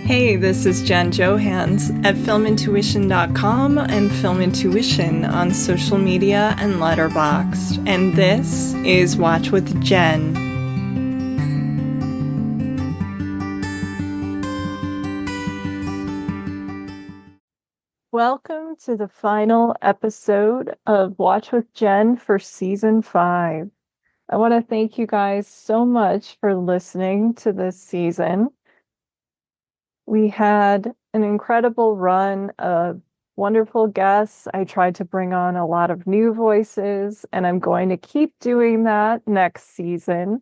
Hey, this is Jen Johans at filmintuition.com and Film Intuition on social media and Letterboxd. And this is Watch with Jen. Welcome to the final episode of Watch with Jen for Season 5. I want to thank you guys so much for listening to this season. We had an incredible run of wonderful guests. I tried to bring on a lot of new voices, and I'm going to keep doing that next season.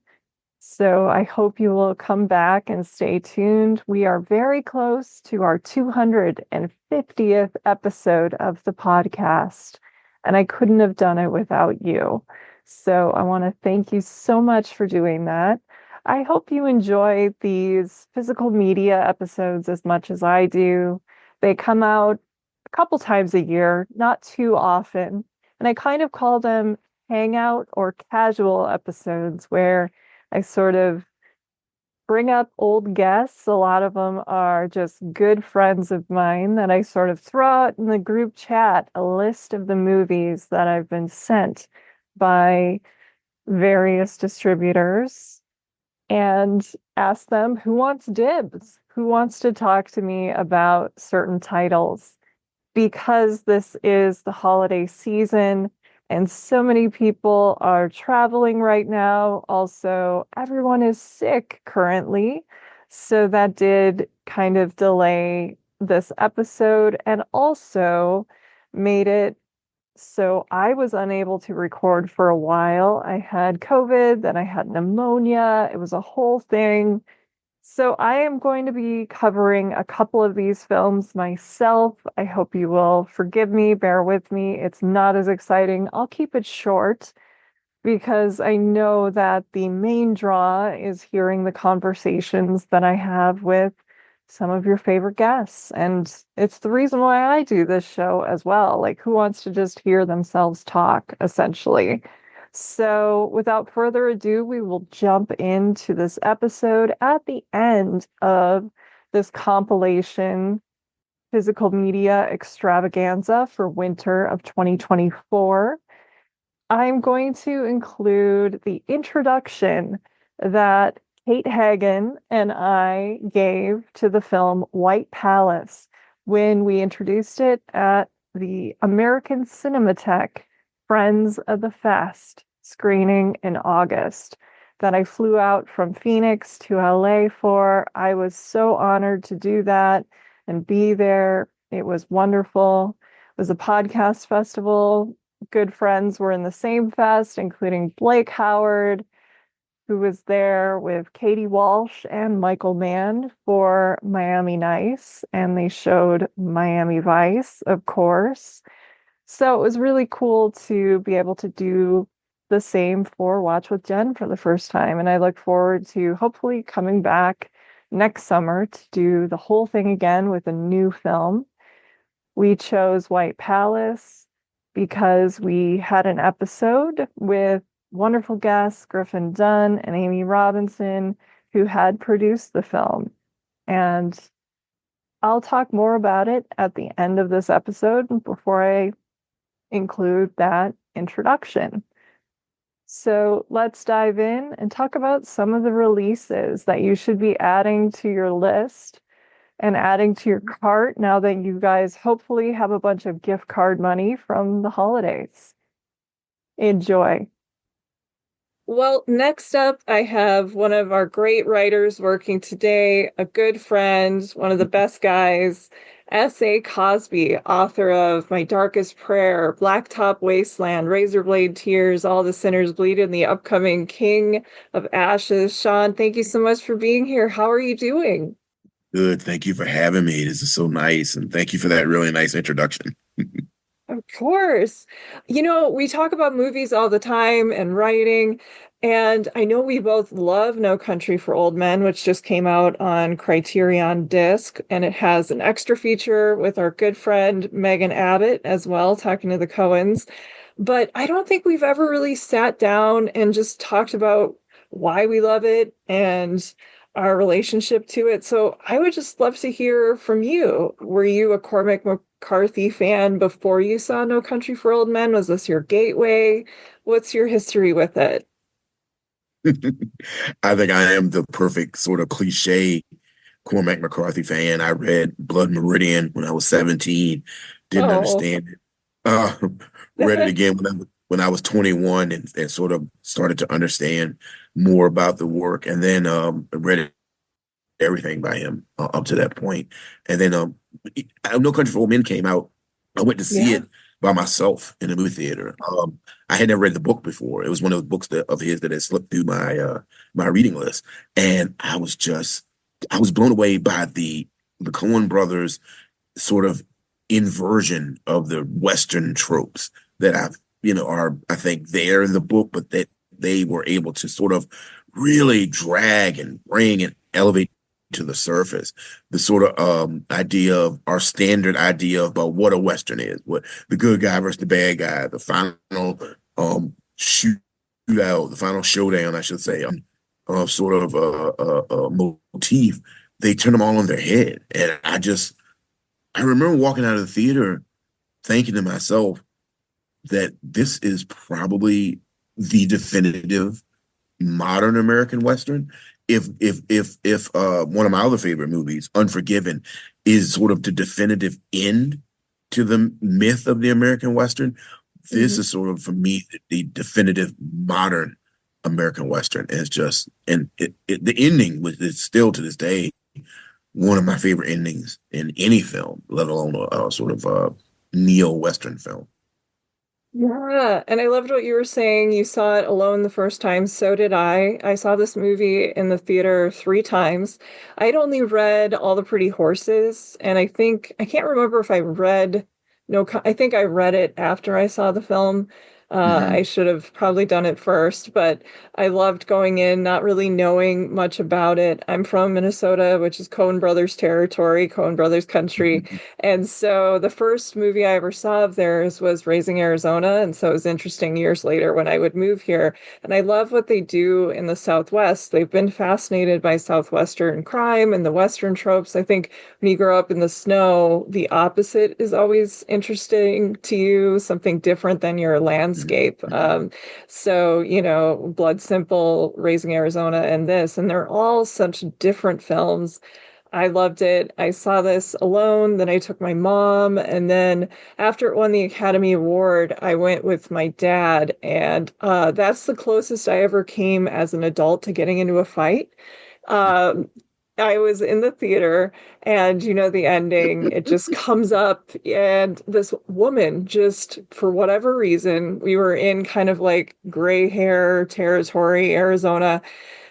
So I hope you will come back and stay tuned. We are very close to our 250th episode of the podcast, and I couldn't have done it without you. So I want to thank you so much for doing that. I hope you enjoy these physical media episodes as much as I do. They come out a couple times a year, not too often, and I kind of call them hangout or casual episodes where I sort of bring up old guests. A lot of them are just good friends of mine that I sort of throw out in the group chat a list of the movies that I've been sent by various distributors and ask them who wants dibs, who wants to talk to me about certain titles. Because this is the holiday season and so many people are traveling right now. Also, everyone is sick currently. So that did kind of delay this episode and also made it so I was unable to record for a while. I had COVID, then I had pneumonia. It was a whole thing. So I am going to be covering a couple of these films myself. I hope you will forgive me, bear with me. It's not as exciting. I'll keep it short because I know that the main draw is hearing the conversations that I have with some of your favorite guests. And it's the reason why I do this show as well. Like, who wants to just hear themselves talk, essentially? So without further ado, we will jump into this episode at the end of this compilation physical media extravaganza for winter of 2024. I'm going to include the introduction that Kate Hagen and I gave to the film White Palace when we introduced it at the American Cinematheque Friends of the Fest screening in August that I flew out from Phoenix to LA for. I was so honored to do that and be there. It was wonderful. It was a podcast festival. Good friends were in the same fest, including Blake Howard, who was there with Katie Walsh and Michael Mann for Miami Nice, and they showed Miami Vice, of course. So it was really cool to be able to do the same for Watch with Jen for the first time, and I look forward to hopefully coming back next summer to do the whole thing again with a new film. We chose White Palace because we had an episode with wonderful guests, Griffin Dunn and Amy Robinson, who had produced the film. And I'll talk more about it at the end of this episode before I include that introduction. So let's dive in and talk about some of the releases that you should be adding to your list and adding to your cart now that you guys hopefully have a bunch of gift card money from the holidays. Enjoy. Well, next up, I have one of our great writers working today, a good friend, one of the best guys, S.A. Cosby, author of My Darkest Prayer, Blacktop Wasteland, Razorblade Tears, All the Sinners Bleed, and the upcoming King of Ashes. Sean, thank you so much for being here. How are you doing? Good. Thank you for having me. This is so nice. And thank you for that really nice introduction. Of course. You know, we talk about movies all the time and writing, and I know we both love No Country for Old Men, which just came out on Criterion Disc, and it has an extra feature with our good friend Megan Abbott as well, talking to the Coens. But I don't think we've ever really sat down and just talked about why we love it and our relationship to it. So I would just love to hear from you. Were you a Cormac McCarthy fan before you saw No Country for Old Men? Was this your gateway? What's your history with it? I think I am the perfect sort of cliche Cormac McCarthy fan. I read Blood Meridian when I was 17, didn't Oh, understand it. Uh, read it again when I was 21 and sort of started to understand more about the work. And then read everything by him up to that point. And then No Country for Old Men came out. I went to see yeah. it by myself in the movie theater. I had never read the book before. It was one of the books of his that had slipped through my reading list, and I was blown away by the Coen brothers sort of inversion of the Western tropes that are I think there in the book, but that they were able to sort of really drag and bring and elevate to the surface the sort of idea of our standard idea about what a Western is, what the good guy versus the bad guy, the final shootout, the final showdown, I should say, sort of motif. They turn them all on their head, and I remember walking out of the theater thinking to myself that this is probably the definitive modern American Western. If one of my other favorite movies, Unforgiven, is sort of the definitive end to the myth of the American Western, this Mhm. is sort of for me the definitive modern American Western. And it's just and the ending was is still to this day one of my favorite endings in any film, let alone a sort of neo-Western film. Yeah, and I loved what you were saying. You saw it alone the first time. So did I. I saw this movie in the theater three times. I'd only read All the Pretty Horses, and I can't remember if I read I think I read it after I saw the film. I Hmm. should have probably done it first, but I loved going in, not really knowing much about it. I'm from Minnesota, which is Coen Brothers territory, Coen Brothers country. Hmm. And so the first movie I ever saw of theirs was Raising Arizona. And so it was interesting years later when I would move here. And I love what they do in the Southwest. They've been fascinated by Southwestern crime and the Western tropes. I think when you grow up in the snow, the opposite is always interesting to you, something different than your landscape. So, Blood Simple, Raising Arizona, and this, and they're all such different films. I loved it. I saw this alone, then I took my mom, and then after it won the Academy Award, I went with my dad, and that's the closest I ever came as an adult to getting into a fight. Um, I was in the theater, and the ending, it just comes up, and this woman, just for whatever reason, we were in kind of like gray hair territory, Arizona,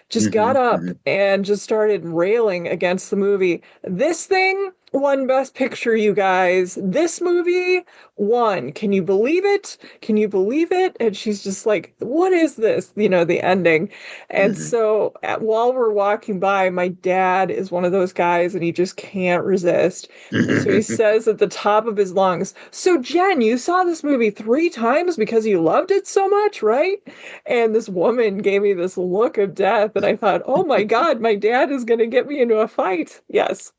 just got Hmm. up Hmm. and just started railing against the movie. This thing won Best Picture, you guys. This movie won. Can you believe it? Can you believe it? And she's just like, what is this? The ending. And Hmm. so while we're walking by, my dad is one of those guys and he just can't resist. And so he says at the top of his lungs, so Jen, you saw this movie three times because you loved it so much, right? And this woman gave me this look of death, and I thought, oh my God, my dad is going to get me into a fight. Yes.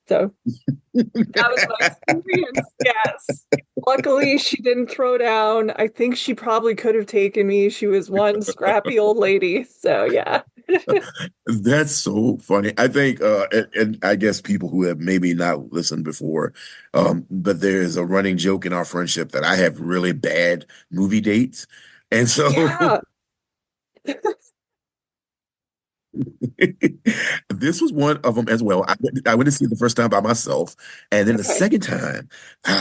So that was my experience. Yes. Luckily, she didn't throw down. I think she probably could have taken me. She was one scrappy old lady. So, yeah. That's so funny. I think, and I guess people who have maybe not listened before, but there is a running joke in our friendship that I have really bad movie dates. And so Yeah. this was one of them as well. I went to see it the first time by myself. And then the Okay. second time,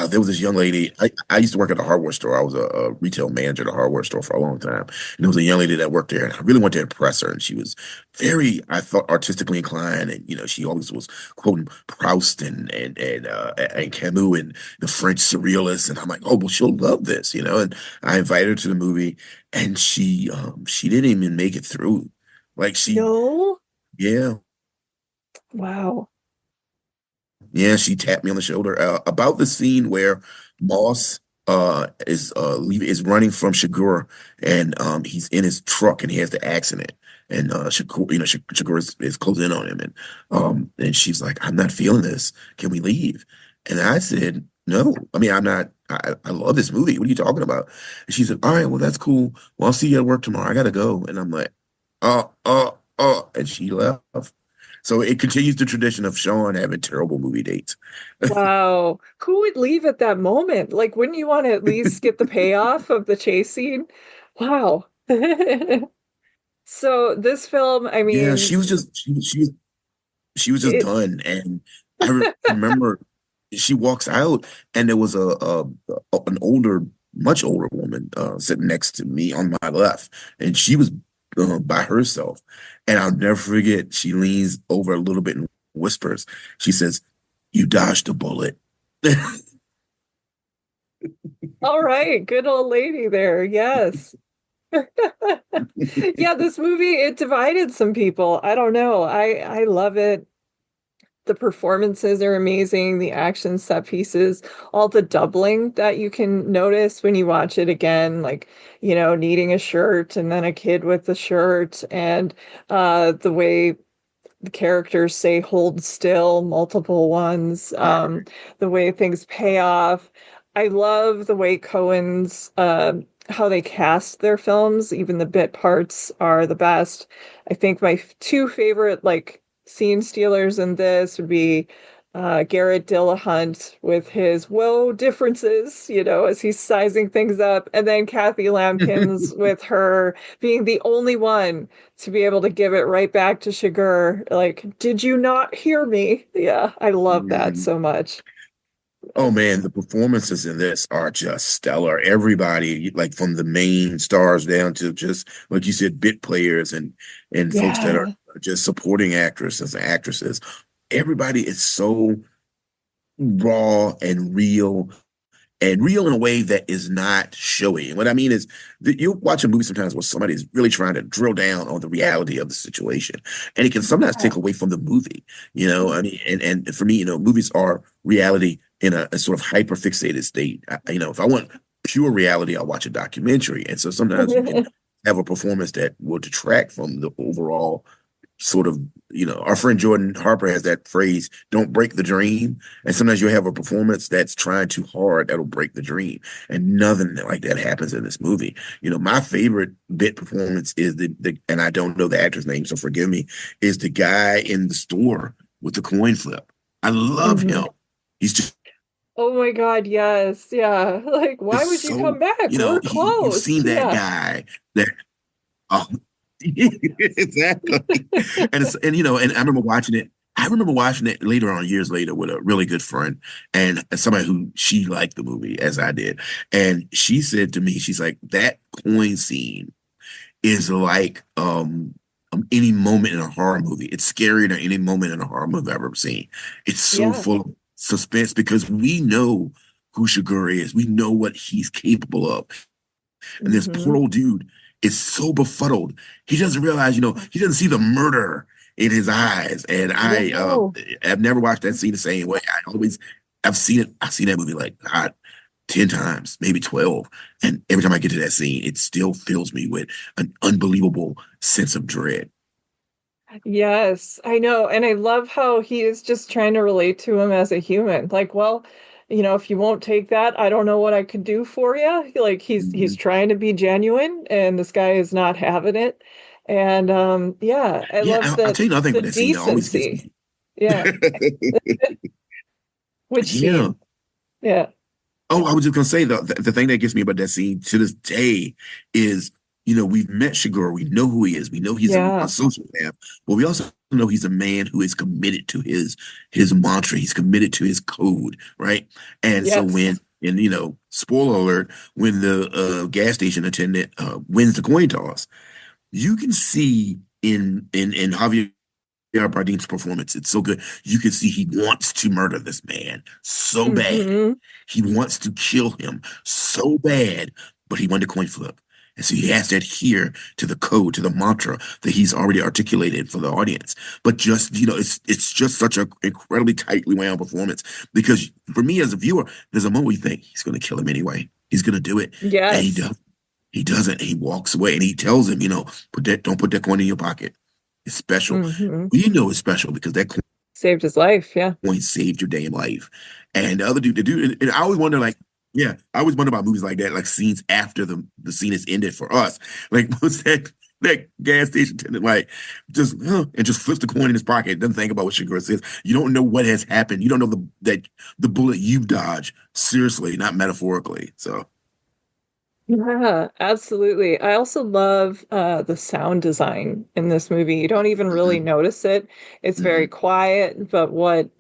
there was this young lady. I used to work at a hardware store. I was a retail manager at a hardware store for a long time. And there was a young lady that worked there. And I really wanted to impress her. And she was very, I thought, artistically inclined. And, she always was quoting Proust and Camus and the French surrealists. And I'm like, oh, well, she'll love this. And I invited her to the movie. And she didn't even make it through. Like No. yeah, Wow. yeah, she tapped me on the shoulder about the scene where Moss is running from Shigur, and he's in his truck and he has the accident, and Shigur is closing in on him, and she's like, I'm not feeling this, can we leave? And I said, no, I mean, I'm not. I love this movie, what are you talking about? And she said, all right, well, that's cool, well, I'll see you at work tomorrow, I gotta go. And I'm like, and she left. So it continues the tradition of Sean having terrible movie dates. Wow. Who would leave at that moment? Like, wouldn't you want to at least get the payoff of the chase scene? Wow. So this film, I Yeah, mean, she was just it done. And remember she walks out and there was an older, much older woman sitting next to me on my left, and she was by herself. And I'll never forget, she leans over a little bit and whispers, she says, you dodged a bullet. all right, good old lady there. Yes. Yeah, this movie it divided some people. I don't know. I love it. The performances are amazing, the action set pieces, all the doubling that you can notice when you watch it again, like, needing a shirt and then a kid with the shirt, and the way the characters say hold still, multiple ones, the way things pay off. I love the way Cohen's how they cast their films. Even the bit parts are the best. I think my two favorite like scene stealers in this would be Garrett Dillahunt with his woe differences, as he's sizing things up, and then Kathy Lampkins with her being the only one to be able to give it right back to Shiger. Like, did you not hear me? Yeah, I love that Mhm. so much. Oh man, the performances in this are just stellar. Everybody, like from the main stars down to just like you said, bit players and folks that are Yeah. just supporting actresses and actresses. Everybody is so raw and real in a way that is not showy. And what I mean is that you watch a movie sometimes where somebody is really trying to drill down on the reality of the situation. And it can sometimes Yeah. take away from the movie, I mean, and for me, movies are reality in a sort of hyper fixated state. If I want pure reality, I'll watch a documentary. And so sometimes you can have a performance that will detract from the overall sort of, our friend Jordan Harper has that phrase, don't break the dream. And sometimes you'll have a performance that's trying too hard that'll break the dream. And nothing like that happens in this movie. My favorite bit performance is and I don't know the actor's name, so forgive me, is the guy in the store with the coin flip. I love Mhm. him. He's just Oh my God, yes. Yeah. Like, why would you so, come back? We're you've closed. seen that Yeah. guy that Oh, exactly. And I remember watching it. I remember watching it later on, years later, with a really good friend and somebody who she liked the movie as I did. And she said to me, she's like, that coin scene is like any moment in a horror movie. It's scarier than any moment in a horror movie I've ever seen. It's so Yeah. full of suspense because we know who Sugar is. We know what he's capable of. And this poor Hmm. old dude is so befuddled. He doesn't realize, he doesn't see the murder in his eyes. And No. I've never watched that scene the same way. I've seen that movie like God, 10 times, maybe 12. And every time I get to that scene, it still fills me with an unbelievable sense of dread. Yes, I know. And I love how he is just trying to relate to him as a human. Like, well, if you won't take that, I don't know what I could do for you. Like he's Mhm. trying to be genuine and this guy is not having it. And yeah, I Yeah, love I'll the tell you another thing the with that scene that always gets decency. me. Yeah. Which Yeah. scene? Yeah. Oh, I was just gonna say the thing that gets me about that scene to this day is, we've met Shigur, we know who he is, we know he's a Yeah. sociopath, but we also know he's a man who is committed to his mantra, he's committed to his code, right? And so Yes. spoiler alert, when the gas station attendant wins the coin toss, you can see in Javier Bardem's performance, it's so good. You can see he wants to murder this man so bad. Hmm. He wants to kill him so bad, but he won the coin flip. And so he has to adhere to the code, to the mantra that he's already articulated for the audience. But just, it's just such an incredibly tightly wound performance because for me as a viewer, there's a moment where you think he's going to kill him anyway. He's going to do it. And he Yes. does. He doesn't. He walks away and he tells him, don't put that coin in your pocket. It's special. Hmm. We know it's special because that Saved his life. Yeah. coin saved your damn life. And the other dude, and I always wonder, like, yeah, I always wonder about movies like that, like scenes after the scene is ended for us. Like, what's that gas station attendant like just and just flips the coin in his pocket, doesn't think about what Shigeru says. You don't know what has happened. You don't know that the bullet you've dodged, seriously, not metaphorically. So Yeah, absolutely. I also love the sound design in this movie. You don't even really mhm, notice it. It's very mhm, quiet, but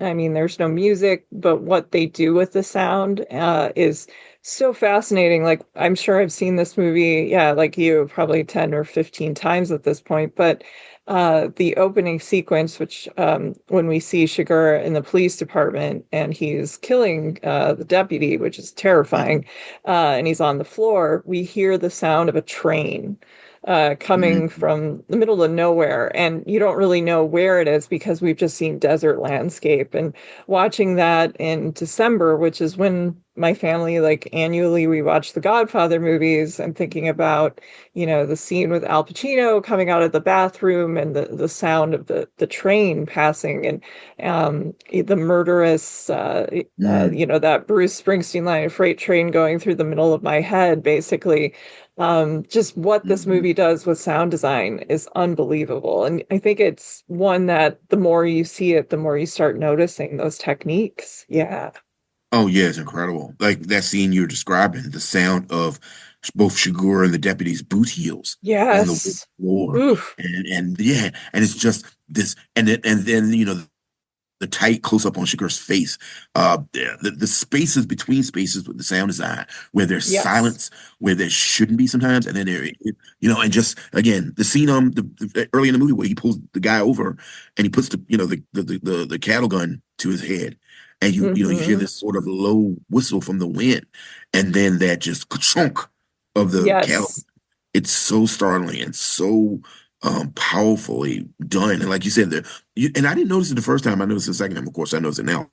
I mean, there's no music, but what they do with the sound is so fascinating. Like, I'm sure I've seen this movie, yeah, like you, probably 10 or 15 times at this point, but the opening sequence, which when we see Shiger in the police department and he's killing the deputy, which is mhm, terrifying, and he's on the floor, we hear the sound of a train coming mhm, from the middle of nowhere. And you don't really know where it is because we've just seen desert landscape. And watching that in December, which is when my family, like annually, we watch the Godfather movies. I'm thinking about, the scene with Al Pacino coming out of the bathroom and the sound of the train passing and the murderous, mhm, that Bruce Springsteen line, a freight train going through the middle of my head, basically. Just what this mhm. movie does with sound design is unbelievable. And I think it's one that the more you see it, the more you start noticing those techniques. Yeah. Oh yeah, it's incredible. Like that scene you're describing, the sound of both Shigura and the deputy's boot heels on the wood Yes. floor, Oof. and yeah, and it's just this, and then the tight close up on Shigura's face, the spaces between spaces with the sound design, where there's Yes. silence, where there shouldn't be sometimes, and then and just again the scene early in the movie where he pulls the guy over and he puts the cattle gun to his head and you hear Hmm. this sort of low whistle from the wind, and then that just chunk of the cattle. Yes. It's so startling and so powerfully done. And like you said, and I didn't notice it the first time. I noticed it the second time. Of course, I noticed it now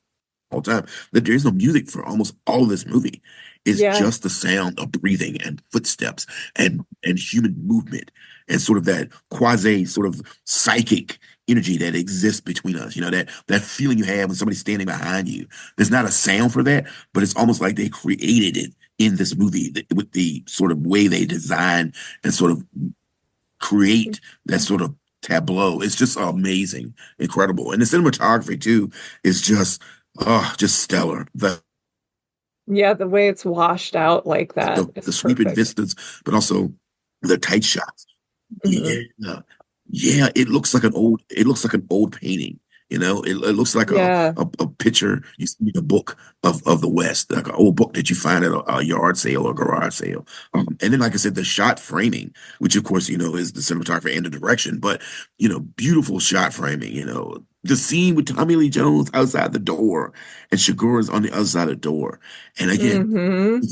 all the time that there is no music for almost all of this movie. It's Yeah. just the sound of breathing and footsteps and human movement and sort of that quasi sort of psychic energy that exists between us. That feeling you have when somebody's standing behind you. There's not a sound for that, but it's almost like they created it in this movie with the sort of way they design and sort of create that sort of tableau. It's just amazing, incredible. And the cinematography too is just stellar. Yeah, the way it's washed out like that The, is the sweeping perfect. vistas, but also the tight shots. Hmm. Yeah. Yeah, it looks like an old painting. It looks like a, Yeah. a a picture you see in a book of the West, like an old book that you find at a yard sale or garage sale. And then, like I said, the shot framing, which of course, is the cinematographer and the direction, but beautiful shot framing, the scene with Tommy Lee Jones outside the door and Shigura's on the other side of the door. And again, Hmm.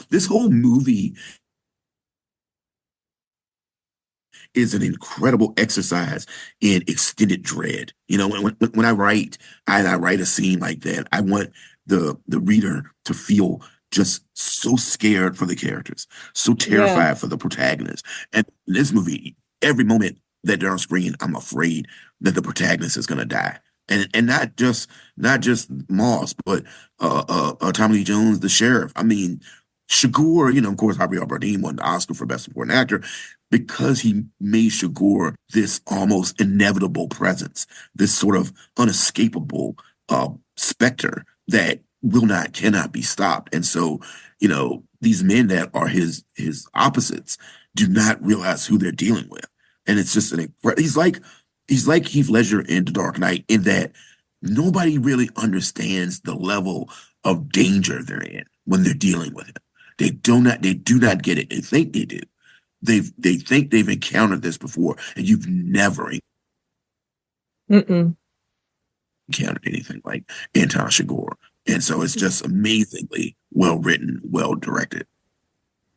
this whole movie is an incredible exercise in extended dread. When I write a scene like that, I want the reader to feel just so scared for the characters, so Yeah. terrified for the protagonist. And in this movie, every moment that they're on screen, I'm afraid that the protagonist is going to die. And not just Moss, but Tommy Lee Jones, the sheriff. I mean, Shagur, of course, Javier Bardem won the Oscar for Best Supporting Actor because he made Shagor this almost inevitable presence, this sort of unescapable specter that cannot be stopped. And so, these men that are his opposites do not realize who they're dealing with. And it's just he's like Heath Ledger in The Dark Knight in that nobody really understands the level of danger they're in when they're dealing with him. They do not get it. They think they do. They think they've encountered this before, and you've never Mm-mm. encountered anything like Anton Chigurh. And so it's just amazingly well written, well directed.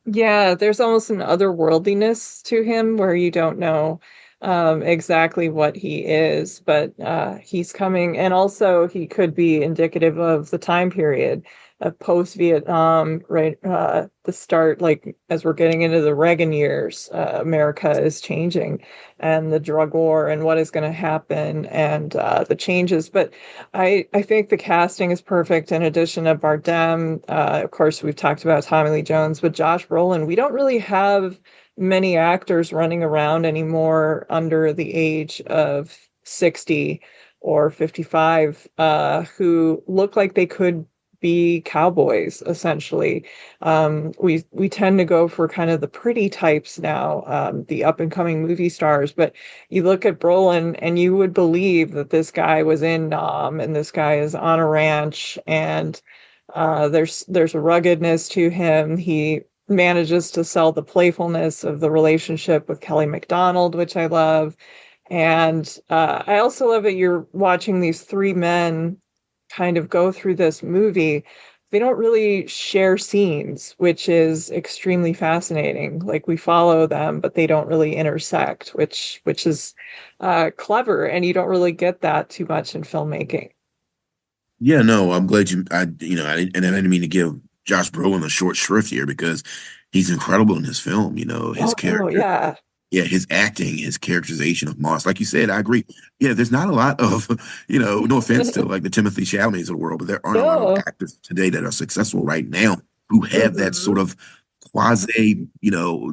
Yeah, there's almost an otherworldliness to him where you don't know exactly what he is, but he's coming, and also he could be indicative of the time period of post-Vietnam, right? The start, like as we're getting into the Reagan years, America is changing, and the drug war, and what is going to happen, and the changes. But I think the casting is perfect. In addition to Bardem, of course, we've talked about Tommy Lee Jones, but Josh Brolin. We don't really have many actors running around anymore under the age of 60 or 55 who look like they could be cowboys essentially. We tend to go for kind of the pretty types now, the up and coming movie stars, but you look at Brolin and you would believe that this guy was in Nam and this guy is on a ranch, and there's a ruggedness to him. He manages to sell the playfulness of the relationship with Kelly MacDonald, which I love. And I also love that you're watching these three men kind of go through this movie. They don't really share scenes, which is extremely fascinating. Like we follow them, but they don't really intersect, which is clever, and you don't really get that too much in filmmaking. Yeah, no, I'm glad and I didn't mean to give Josh Brolin a short shrift here because he's incredible in this film. His Oh character, yeah, yeah, his acting, his characterization of Moss. Like you said, I agree. Yeah, there's not a lot of, no offense to like the Timothy Chalamets of the world, but there aren't a lot of no. actors today that are successful right now who have that Hmm. sort of quasi,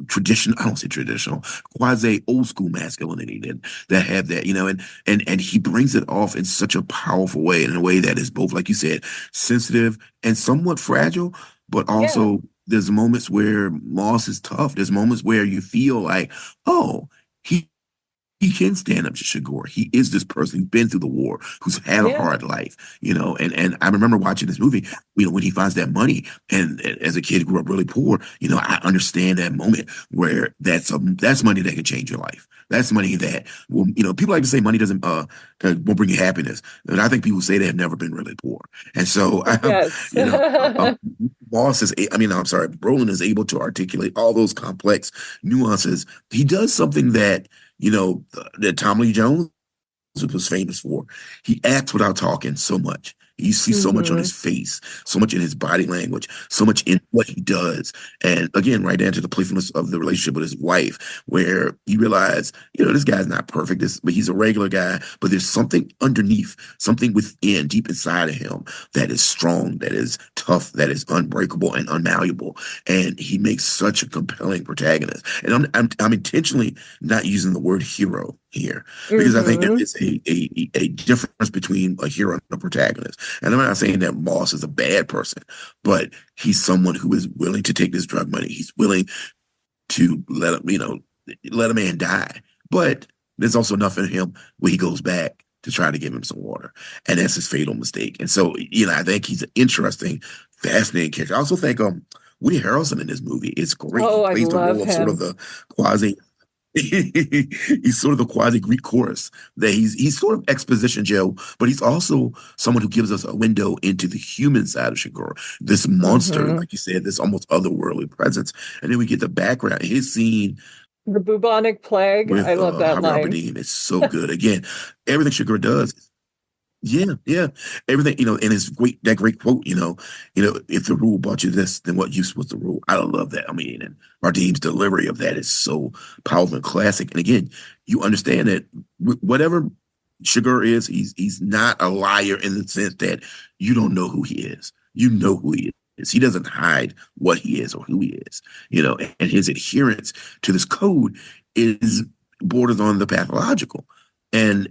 tradition. I don't say traditional, quasi old school masculinity that have that, and he brings it off in such a powerful way, in a way that is both, like you said, sensitive and somewhat fragile, but Yeah, also there's moments where Moss is tough. There's moments where you feel like, oh, he can stand up to Shagor. He is this person who's been through the war, who's had a yeah, hard life, and I remember watching this movie, when he finds that money, and as a kid who grew up really poor, I understand that moment where that's money that can change your life. That's money that will, people like to say money doesn't won't bring you happiness, and I think people say they have never been really poor, and so yes. you know. Moss is, I mean, I'm sorry, Brolin is able to articulate all those complex nuances. He does something that that Tom Lee Jones was famous for. He acts without talking so much. You see so much on his Hmm. face, so much in his body language, so much in what he does. And again, right down to the playfulness of the relationship with his wife, where you realize, this guy's not perfect, but he's a regular guy, but there's something underneath, something within, deep inside of him that is strong, that is tough, that is unbreakable and unmalleable. And he makes such a compelling protagonist. And I'm intentionally not using the word hero here because I think there Hmm. is a difference between a hero and a protagonist. And I'm not saying that Moss is a bad person, but he's someone who is willing to take this drug money. He's willing to let a man die. But there's also enough in him where he goes back to try to give him some water. And that's his fatal mistake. And so, I think he's an interesting, fascinating character. I also think Woody Harrelson in this movie is great. He Oh, I plays the love role of sort of him. the quasi he's sort of the quasi Greek chorus that he's sort of exposition Joe, but he's also someone who gives us a window into the human side of Shigoro, this monster, Hmm. like you said, this almost otherworldly presence. And then we get the background. His scene The bubonic plague. I with love that Javier line. Bardem is so good. Again, everything Shigoro does, yeah, yeah. Everything, and his great quote, if the rule brought you this, then what use was the rule? I love that. I mean, and Bardem's delivery of that is so powerful and classic. And again, you understand that whatever Sugar is, he's not a liar in the sense that you don't know who he is. You know who he is. He doesn't hide what he is or who he is, and his adherence to this code is borders on the pathological. And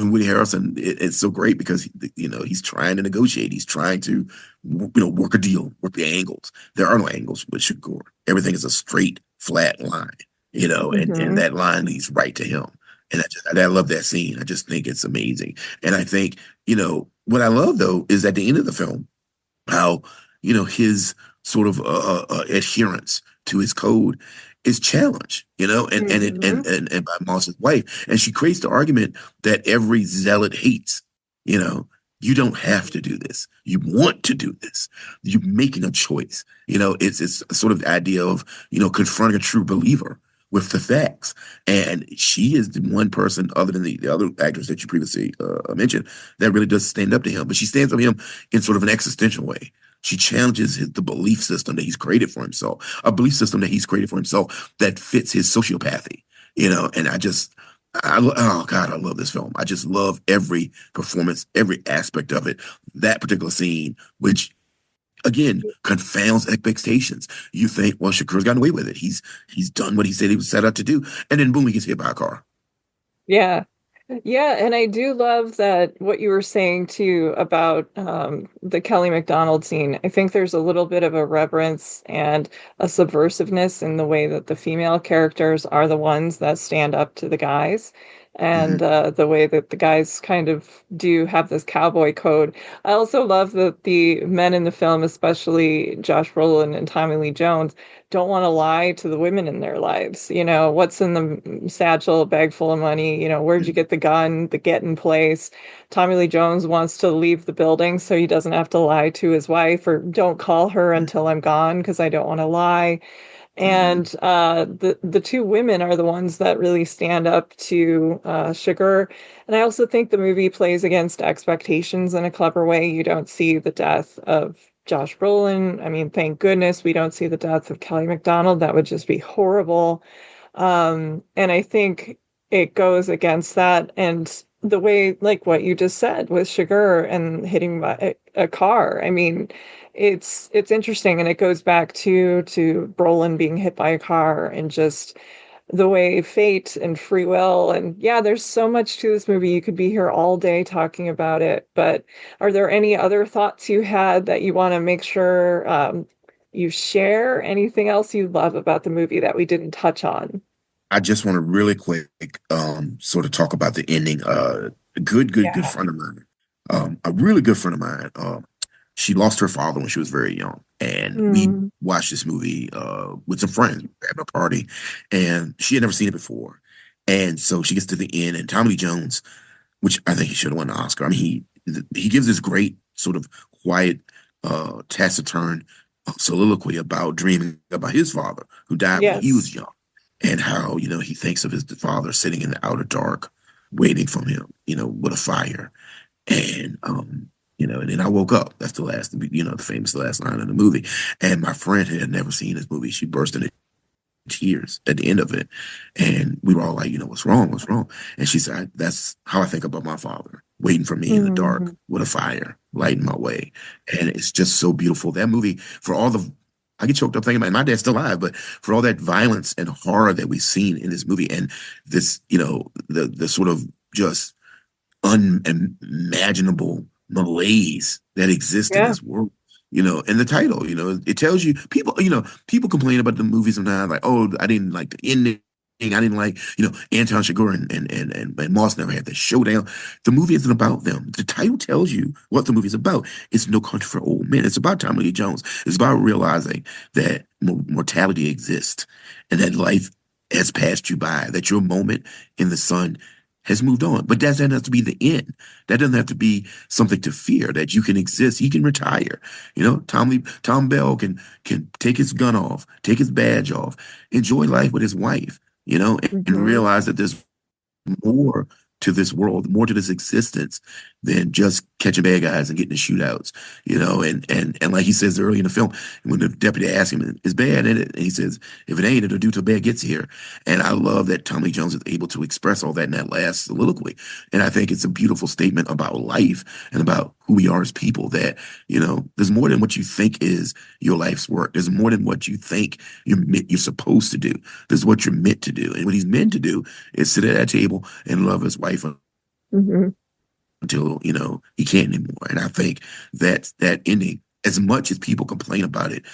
when Woody Harrelson, it's so great because he's trying to negotiate. He's trying to work a deal, work the angles. There are no angles with Shakur. Everything is a straight, flat line. And Hmm. that line leads right to him. And I love that scene. I just think it's amazing. And I think what I love though is at the end of the film how his sort of adherence to his code is challenged, Hmm. and by Moss's wife, and she creates the argument that every zealot hates, you know. You don't have to do this. You want to do this. You're making a choice. It's sort of the idea of, confronting a true believer with the facts. And she is the one person, other than the other actors that you previously mentioned, that really does stand up to him. But she stands up to him in sort of an existential way. She challenges the belief system that he's created for himself, a belief system that he's created for himself that fits his sociopathy. And oh God, I love this film. I just love every performance, every aspect of it. That particular scene, which again confounds expectations. You think, well, Shakur's gotten away with it. He's done what he said he was set out to do, and then boom, he gets hit by a car. Yeah. Yeah, and I do love that what you were saying too about the Kelly MacDonald scene. I think there's a little bit of a reverence and a subversiveness in the way that the female characters are the ones that stand up to the guys, and Hmm. the way that the guys kind of do have this cowboy code. I also love that the men in the film, especially Josh Brolin and Tommy Lee Jones, don't want to lie to the women in their lives. What's in the satchel, a bag full of money? Where'd you get the gun, the get in place? Tommy Lee Jones wants to leave the building so he doesn't have to lie to his wife, or don't call her until I'm gone because I don't want to lie. Hmm. And the two women are the ones that really stand up to Sugar. And I also think the movie plays against expectations in a clever way. You don't see the death of Josh Brolin. I mean, thank goodness we don't see the death of Kelly MacDonald. That would just be horrible. And I think it goes against that. And the way, like what you just said with Sugar and hitting a car. I mean, it's interesting, and it goes back to Brolin being hit by a car, and just the way fate and free will, and yeah, there's so much to this movie. You could be here all day talking about it. But are there any other thoughts you had that you want to make sure you share? Anything else you love about the movie that we didn't touch on? I just want to really quick, sort of talk about the ending. A good Yeah. friend of mine, a really good friend of mine. She lost her father when she was very young, and we Mm, watched this movie with some friends at a party, and she had never seen it before, and so she gets to the end, and Tommy Lee Jones, which I think he should have won the Oscar. I mean, he gives this great sort of quiet, taciturn soliloquy about dreaming about his father who died when he was yes. young, and how he thinks of his father sitting in the outer dark, waiting for him, with a fire, and and then I woke up. That's the last, the famous last line in the movie. And my friend had never seen this movie. She burst into tears at the end of it. And we were all like, what's wrong? What's wrong? And she said, that's how I think about my father, waiting for me in the dark Mhm. with a fire, lighting my way. And it's just so beautiful. That movie, for all the, I get choked up thinking about it. My dad's still alive, but for all that violence and horror that we've seen in this movie, and this, the sort of just unimaginable malaise that exists in Yeah. this world. And the title, it tells you people complain about the movies sometimes, like, oh, I didn't like the ending. I didn't like, Anton Chigurh and Moss never had the showdown. The movie isn't about them. The title tells you what the movie is about. It's No Country for Old Men. It's about Tommy Lee Jones. It's about realizing that mortality exists and that life has passed you by, that your moment in the sun has moved on. But that doesn't have to be the end. That doesn't have to be something to fear, that you can exist. He can retire. Tom Bell can take his gun off, take his badge off, enjoy life with his wife, and Hmm. realize that there's more to this world, more to this existence than just catching bad guys and getting in shootouts, and like he says early in the film, when the deputy asks him, "It's bad, isn't it?" And he says, "If it ain't, it'll do till bad gets here." And I love that Tommy Jones is able to express all that in that last soliloquy. And I think it's a beautiful statement about life and about who we are as people. That there's more than what you think is your life's work. There's more than what you think you're supposed to do. There's what you're meant to do, and what he's meant to do is sit at that table and love his wife Hmm. until he can't anymore. And I think that ending, as much as people complain about it,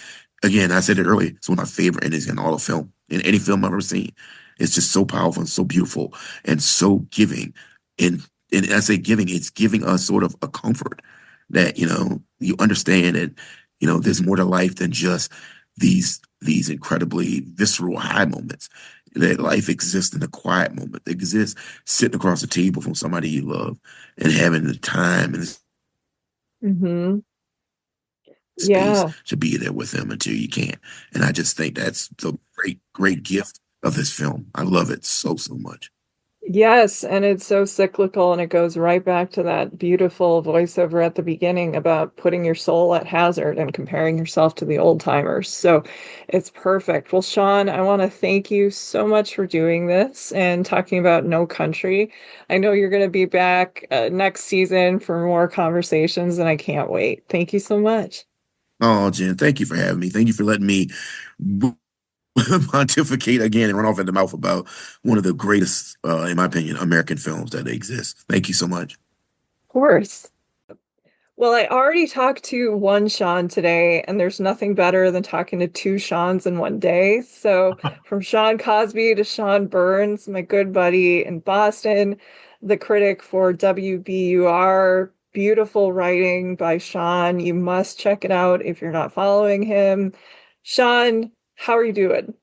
again, I said it earlier, it's one of my favorite endings in all of film, in any film I've ever seen. It's just so powerful and so beautiful and so giving. And I say giving, it's giving us sort of a comfort that you understand that there's more to life than just these incredibly visceral high moments. That life exists in the quiet moment. It exists sitting across the table from somebody you love and having the time and Hmm. Space Yeah. to be there with him until you can't. And I just think that's the great gift of this film. I love it so much. Yes, and it's so cyclical, and it goes right back to that beautiful voiceover at the beginning about putting your soul at hazard and comparing yourself to the old timers. So it's perfect. Well, Sean, I want to thank you so much for doing this and talking about No Country. I know you're going to be back next season for more conversations, and I can't wait. Thank you so much. Oh, Jen, thank you for having me. Thank you for letting me pontificate again and run off at the mouth about one of the greatest, in my opinion, American films that exist. Thank you so much. Of course. Well, I already talked to one Sean today, and there's nothing better than talking to two Seans in one day. So, from Sean Cosby to Sean Burns, my good buddy in Boston, the critic for WBUR, beautiful writing by Sean. You must check it out if you're not following him. Sean, how are you doing?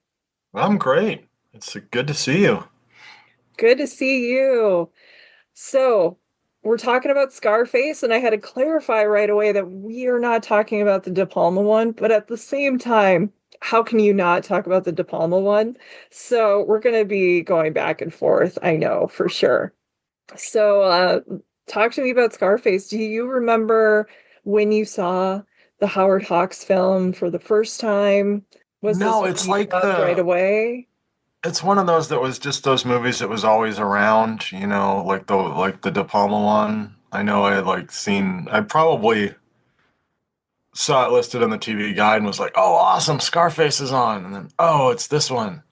I'm great. It's good to see you. Good to see you. So, we're talking about Scarface, and I had to clarify right away that we are not talking about the De Palma one, but at the same time, how can you not talk about the De Palma one? So, we're going to be going back and forth, I know for sure. So, talk to me about Scarface. Do you remember when you saw the Howard Hawks film for the first time? Was this No, one it's you like loved right away? it's one of those that was just those movies that was always around, like the De Palma one. I know I had I probably saw it listed on the TV guide and was like, "Oh, awesome, Scarface is on." And then, "Oh, it's this one."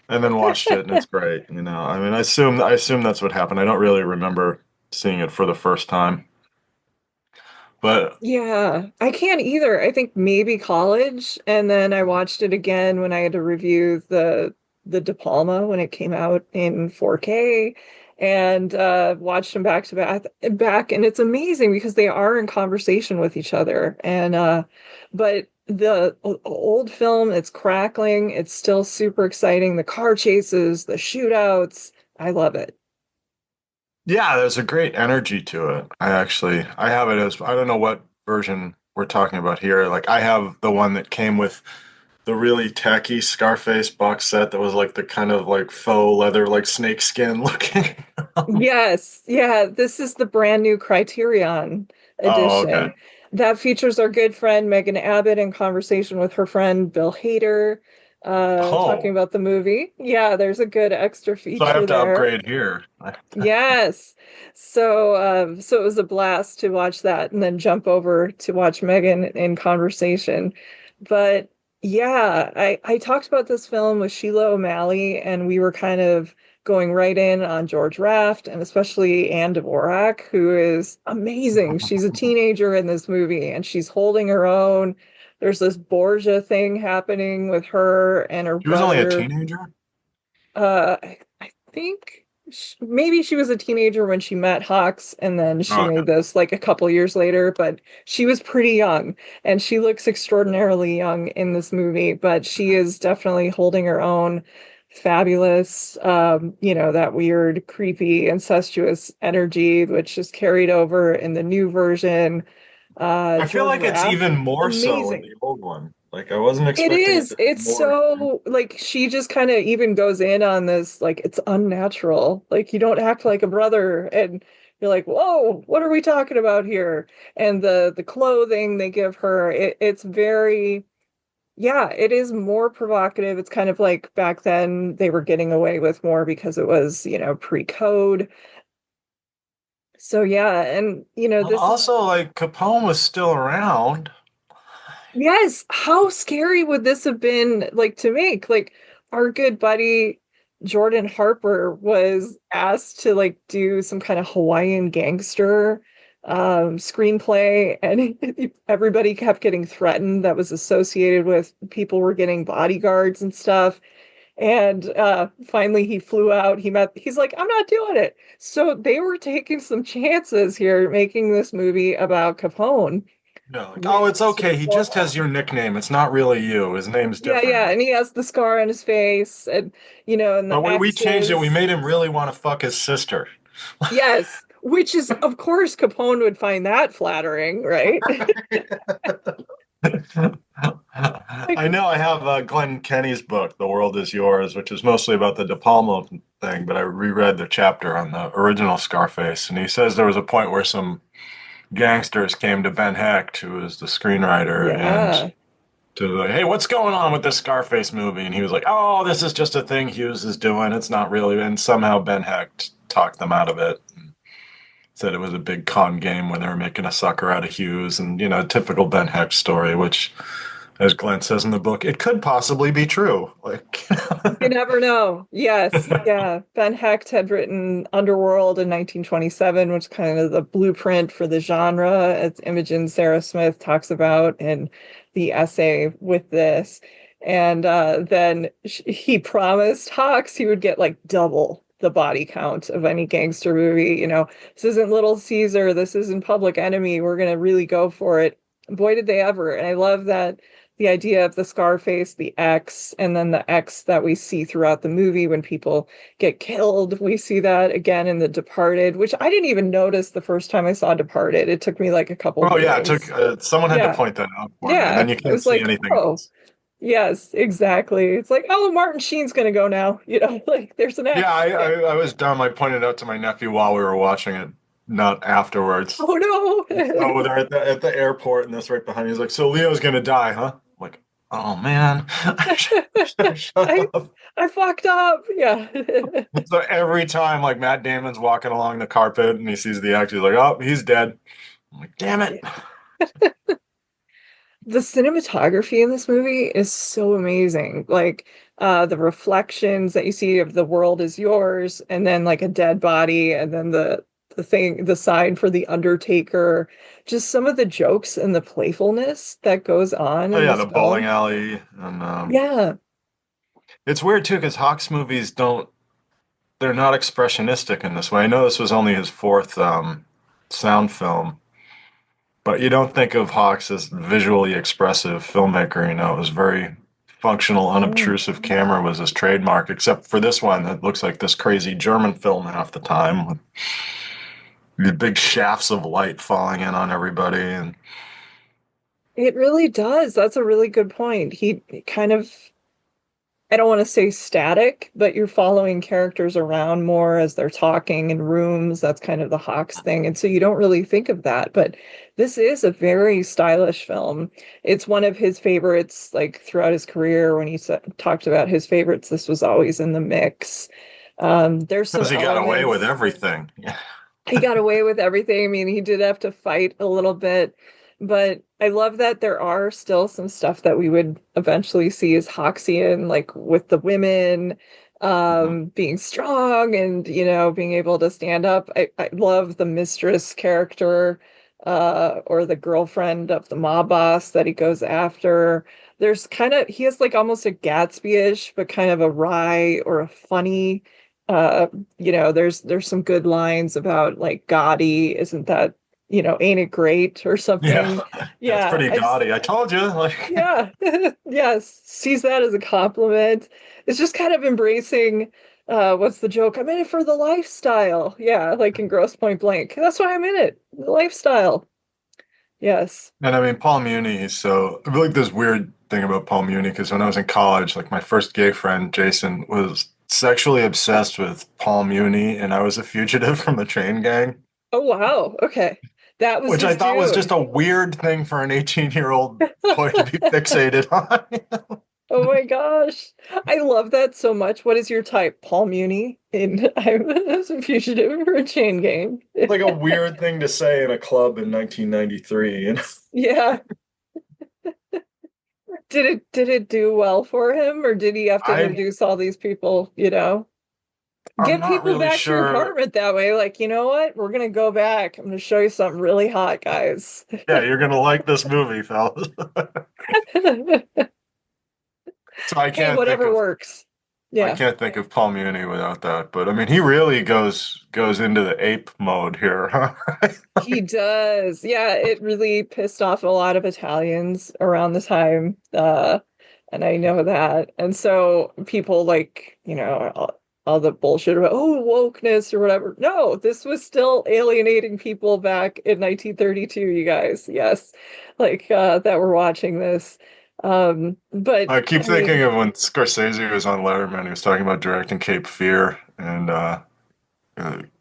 And then watched it and it's great, you know. I mean, I assume that's what happened. I don't really remember seeing it for the first time. But Yeah, I can't either. I think maybe college, and then I watched it again when I had to review the De Palma when it came out in 4K, and watched them back, and it's amazing because they are in conversation with each other. And but the old film, it's crackling, it's still super exciting. The car chases, the shootouts, I love it. yeah, there's a great energy to it. I have it as I don't know what version we're talking about here. Like I have the one that came with the really tacky Scarface box set that was like the kind of like faux leather, like snake skin looking. Yes, yeah, this is the brand new Criterion Oh, okay. edition. That features our good friend Megan Abbott in conversation with her friend Bill Hader, talking Oh, about the movie. Yeah, there's a good extra so I have feature to there. upgrade here. Yes. So it was a blast to watch that and then jump over to watch Megan in conversation. But yeah, I talked about this film with Sheila O'Malley, and we were kind of going right in on George Raft and especially Anne Dvorak, who is amazing. She's a teenager in this movie and she's holding her own. There's this Borgia thing happening with her and her She was only a brother. teenager. I think maybe she was a teenager when she met Hawks, and then she Oh, okay. made this like a couple years later, but she was pretty young, and she looks extraordinarily young in this movie, but she is definitely holding her own. Fabulous, that weird, creepy, incestuous energy, which is carried over in the new version. I feel George like it's Raft, even more so in amazing. the old one. Like I wasn't It expecting it is. to be It's more. so like she just kind of even goes in on this like it's unnatural. Like you don't act like a brother, and you're like, "Whoa, what are we talking about here?" And the clothing they give her, it's very yeah, it is more provocative. It's kind of like back then they were getting away with more because it was, pre-code. So yeah, and this is Also, like Capone was still around. yes. How scary would this have been like to make? Like our good buddy Jordan Harper was asked to like do some kind of Hawaiian gangster screenplay, and everybody kept getting threatened that was associated with people were getting bodyguards and stuff. And finally he flew out. He's like, I'm not doing it. So they were taking some chances here making this movie about Capone No, like, with oh, it's okay. He just Superboy. has your nickname. It's not really you. His name's Yeah, yeah, different. and he has the scar on his face, and and But the we changed it. We X's. made him really want to fuck his sister. Yes. which is, of course, Capone would find that flattering, right? I know I have Glenn Kenny's book, The World Is Yours, which is mostly about the De Palma thing, but I reread the chapter on the original Scarface, and he says there was a point where some gangsters came to Ben Hecht, who was the screenwriter, and Yeah. to like, hey, what's going on with this Scarface movie? And he was like, oh, this is just a thing Hughes is doing. It's not really. And somehow Ben Hecht talked them out of it. Said it was a big con game when they were making a sucker out of Hughes, and typical Ben Hecht story, which, as Glenn says in the book, it could possibly be true. Like, You never know. Yes. Yeah. Ben Hecht had written Underworld in 1927, which is kind of the blueprint for the genre, as Imogen Sarah Smith talks about in the essay with this. And then he promised Hawks he would get like double the body count of any gangster movie. This isn't Little Caesar. This isn't Public Enemy. We're going to really go for it. Boy, did they ever. And I love that the idea of the Scarface, the X, and then the X that we see throughout the movie when people get killed. We see that again in The Departed, which I didn't even notice the first time I saw Departed. It took me like a couple oh yeah, it took viewings. someone had to Yeah. point that out for me, and then Yeah. you I can't was see like, anything oh, else. yes, exactly. It's like, oh, Martin Sheen's going to go now. Like there's an Yeah, X. I, Yeah. I, I was dumb. I pointed out to my nephew while we were watching it, not afterwards. Oh, So no. they're at the airport, and this right behind me. He's like, "So Leo's gonna die, huh?" I'm like, oh man, shut I, up. I fucked up. Yeah. So every time, like Matt Damon's walking along the carpet and he sees the actor, he's like, "Oh, he's dead." I'm like, "Damn it!" The cinematography in this movie is so amazing. Like the reflections that you see of the world is yours, and then like a dead body, and then the sign for the Undertaker. Just some of the jokes and the playfulness that goes on Oh in yeah, this the bowling film. alley, and Yeah. it's weird too because Hawks movies don't. They're not expressionistic in this way. I know this was only his fourth sound film, but you don't think of Hawks as visually expressive filmmaker. It was very functional, Mm. unobtrusive camera was his trademark, except for this one that looks like this crazy German film half the time with the big shafts of light falling in on everybody. And It really does. That's a really good point. He kind of, I don't want to say static, but you're following characters around more as they're talking in rooms. That's kind of the Hawks thing. And so you don't really think of that. But this is a very stylish film. It's one of his favorites, like throughout his career, when he talked about his favorites, this was always in the mix. There's some because he got away with elements. everything. He got away with everything. I mean, he did have to fight a little bit, but I love that there are still some stuff that we would eventually see as Hoxian, like with the women Mhm. being strong and, being able to stand up. I love the mistress character or the girlfriend of the mob boss that he goes after. He has like almost a Gatsby-ish, but kind of a wry or a funny uh there's some good lines about like Gotti, isn't that, ain't it great or Yeah, something. that's Yeah, pretty gaudy. I told you. Like, yeah. Yes, sees that as a compliment. It's just kind of embracing what's the joke? I'm in it for the lifestyle. Yeah, like in Gross Point Blank. That's why I'm in it. The lifestyle. Yes. and I mean, Paul Muni. So I feel like this weird thing about Paul Muni because when I was in college, like my first gay friend, Jason, was sexually obsessed with Paul Muni, and I was a fugitive from the chain gang, Oh wow. Okay. That was which I his thought was dude. just a weird thing for an 18-year-old boy to be fixated on. Oh my gosh. I love that so much. What is your type? Paul Muni in I'm a fugitive for a chain gang. Like a weird thing to say in a club in 1993. Yeah. Did it do well for him, or did he have to I introduce all these people, I'm get not people really back to your sure. apartment that way? Like, you know what? We're gonna go back. I'm gonna show you something really hot, guys. Yeah, you're gonna like this movie, fellas. So Hey, whatever works. I Yeah. can't think of Paul Muni without that. But I mean, he really goes into the ape mode here, huh? He does. Yeah, it really pissed off a lot of Italians around the time. And I know that. And so people like, all the bullshit about wokeness or whatever. No, this was still alienating people back in 1932, you guys. Yes. Like that were watching this. But I keep I mean, thinking of when Scorsese was on Letterman. He was talking about directing Cape Fear, and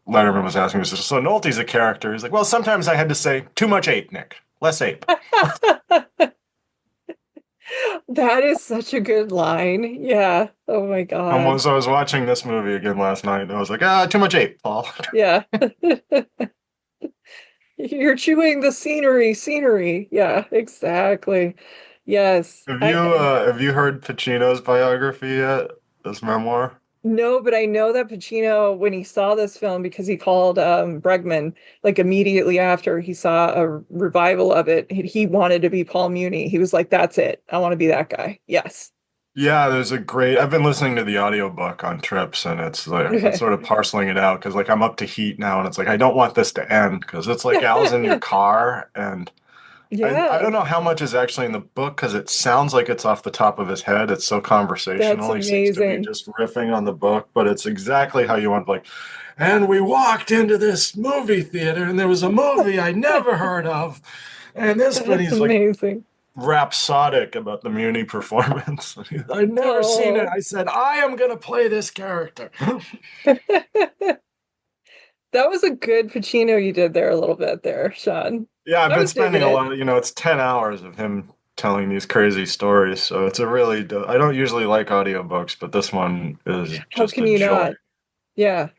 Letterman was asking, "Was so Nolte's a character?" He's like, "Well, sometimes I had to say too much ape, Nick, less ape." that is such a good line. Yeah. Oh my God. Almost, I was watching this movie again last night, and I was like, too much ape, Paul. Yeah. You're chewing the scenery. Yeah, exactly. Yes. Have you heard Pacino's biography yet? His memoir? No, but I know that Pacino, when he saw this film, because he called Bregman like immediately after he saw a revival of it, he wanted to be Paul Muni. He was like, "That's it. I want to be that guy." Yes. Yeah, there's a great. I've been listening to the audiobook on trips, and it's like it's Okay. sort of parceling it out because like I'm up to heat now, and it's like I don't want this to end because it's like Al's in your car, and I Yeah, don't know how much is actually in the book because it sounds like it's off the top of his head. It's so that's conversational. He seems to be amazing. just riffing on the book, but it's exactly how you want like. And we walked into this movie theater, and there was a movie I never heard of, and this, but That's he's like amazing. rhapsodic about the Muni performance. I'd never seen it. Oh. I said, I am going to play this character. That was a good Pacino you did there a little bit there, Sean. Yeah, I've I been was digging spending a it. lot of, it's 10 hours of him telling these crazy stories. So it's a really, I don't usually like audiobooks, but this one is How just can a you joy. not? Yeah,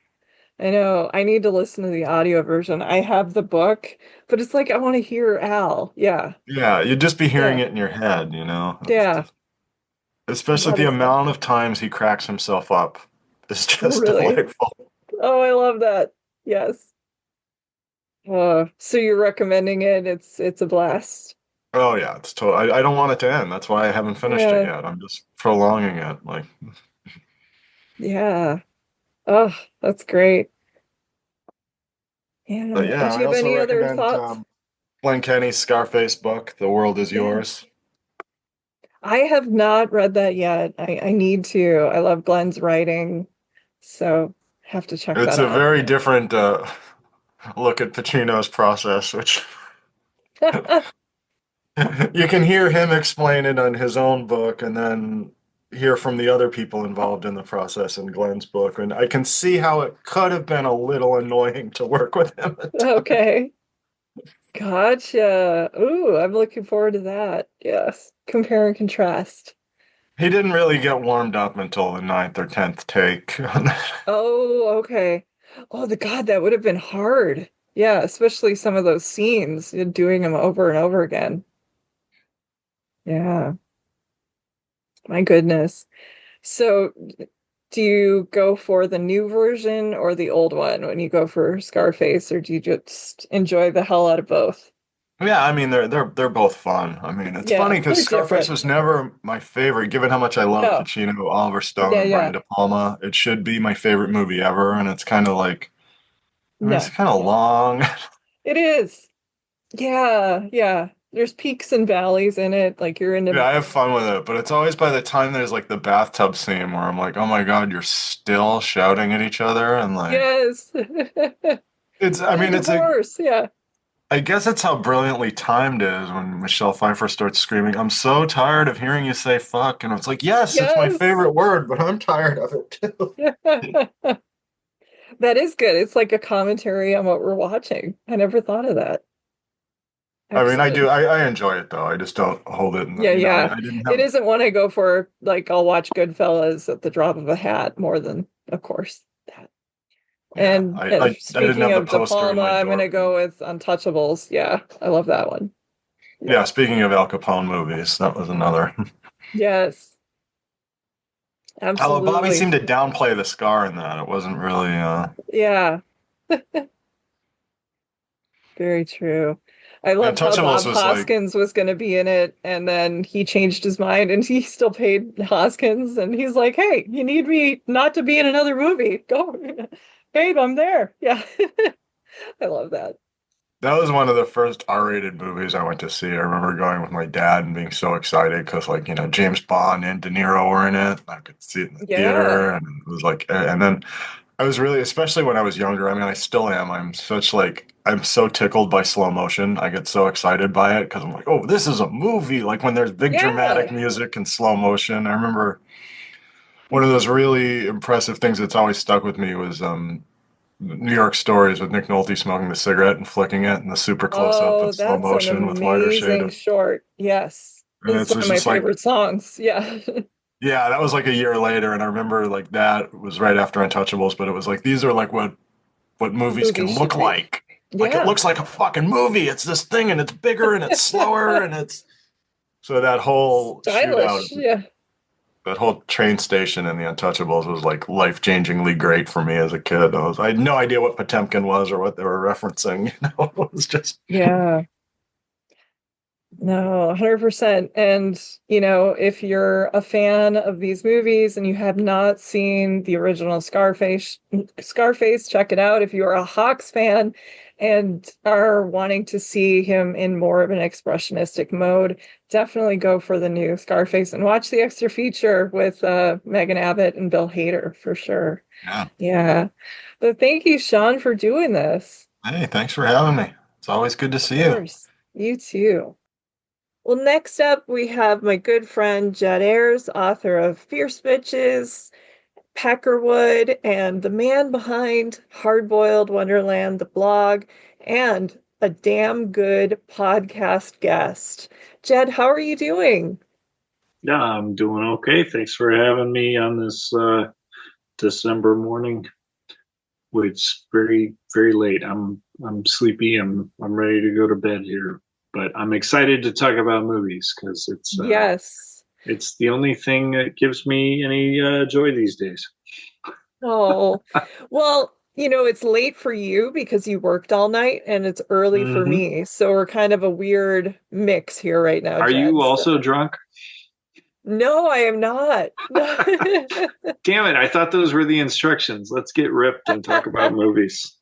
I know. I need to listen to the audio version. I have the book, but it's like I want to hear Al. Yeah. Yeah, you'd just be hearing Yeah. it in your head, Yeah. especially That the is so amount of cool. times he cracks himself up. It's just Really? delightful. Oh, I love that. Yes. So you're recommending it. It's a blast. Oh yeah, it's total. I don't want it to end. That's why I haven't finished it Yeah. yet. I'm just prolonging it. Like, Yeah. Oh, that's great. but Yeah. yeah, Do I you have also any other recommend thoughts? Glenn Kenny's Scarface book, The World Is Yeah. Yours. I have not read that yet. I need to. I love Glenn's writing, so have to check It's that a out. very different look at Pacino's process, which you can hear him explain it on his own book and then hear from the other people involved in the process in Glenn's book. And I can see how it could have been a little annoying to work with him at times. Okay. Gotcha. Ooh, I'm looking forward to that. Yes. Compare and contrast. He didn't really get warmed up until the ninth or tenth take. Oh, okay. Oh, the God, that would have been hard. Yeah, especially some of those scenes, doing them over and over again. Yeah, my goodness. So, do you go for the new version or the old one when you go for Scarface, or do you just enjoy the hell out of both? Yeah, I mean they're both fun. I mean, it's Yeah, funny because they're Scarface different. was never my favorite, given how much I love No, Pacino, Oliver Stone, yeah, and yeah, Brian De Palma. It should be my favorite movie ever, and it's kind of like, I mean, it's no. kind of long. It is. Yeah, yeah. There's peaks and valleys in it. Like you're Yeah, into, I have fun with it, but it's always by the time there's like the bathtub scene where I'm like, oh my God, you're still shouting at each other, and like, yes. it's. I And a mean, it's a. divorce. Yeah. I guess it's how brilliantly timed it is when Michelle Pfeiffer starts screaming, I'm so tired of hearing you say fuck. And it's like, yes, it's my Yes. favorite word, but I'm tired of it too. That is good. It's like a commentary on what we're watching. I never thought of that. I mean, I Excellent. do. I enjoy it though. I just don't hold it in the, Yeah, yeah. I didn't It have, isn't one I go for. Like I'll watch Goodfellas at the drop of a hat more than, of course, that. yeah, And I didn't speaking have the of De poster in Palma, my I'm gonna dorm room. go with Untouchables. Yeah, I love that one. Yeah, Yeah. speaking of Al Capone movies, that was another. Yes, Although Bobby absolutely. seemed to downplay the scar in that. It wasn't really, Yeah, very true. I loved how Untouchables Bob was like, Hoskins was going to be in it, and then he changed his mind, and he still paid Hoskins, and he's like, "Hey, you need me not to be in another movie? Go, babe, I'm there." Yeah, I love that. That was one of the first R-rated movies I went to see. I remember going with my dad and being so excited because, like, James Bond and De Niro were in it. I could see it in the Yeah. theater, and it was like, and then I was really, especially when I was younger. I mean, I still am. I'm so tickled by slow motion. I get so excited by it because I'm like, oh, this is a movie. Like when there's big Yeah. dramatic music and slow motion. I remember one of those really impressive things that's always stuck with me was New York Stories with Nick Nolte smoking the cigarette and flicking it in the super close up Oh, and slow that's an motion with wider shade amazing of, short. Yes. and It's it's one of my just like, favorite songs. Yeah. yeah, that was like a year later, and I remember like that was right after Untouchables, but it was like these are like what movies Movies can should look be. like. Like it Yeah. looks like a fucking movie. It's this thing, and it's bigger, and it's slower, and it's so that whole shootout, Stylish. Yeah. that whole train station in the Untouchables was like life-changingly great for me as a kid. I had no idea what Potemkin was or what they were referencing. It was just Yeah. No, 100%. And, if you're a fan of these movies and you have not seen the original Scarface, check it out. If you're a Hawks fan and are wanting to see him in more of an expressionistic mode, definitely go for the new Scarface and watch the extra feature with Megan Abbott and Bill Hader for sure. yeah. Yeah. But thank you, Sean, for doing this. Hey, thanks for having me. It's always good to Of see you. course. You too. Well, next up, we have my good friend Jed Ayres, author of Fierce Bitches, Peckerwood, and the man behind Hardboiled Wonderland, the blog, and a damn good podcast guest. Jed, how are you doing? Yeah, I'm doing okay. Thanks for having me on this December morning. It's very, very late. I'm sleepy. I'm ready to go to bed here. But I'm excited to talk about movies because Yes. it's the only thing that gives me any joy these days. Oh, well, it's late for you because you worked all night, and it's early for Hmm. me. So we're kind of a weird mix here right now, Are you Jed. also drunk? No, I am not. Damn it! I thought those were the instructions. Let's get ripped and talk about movies.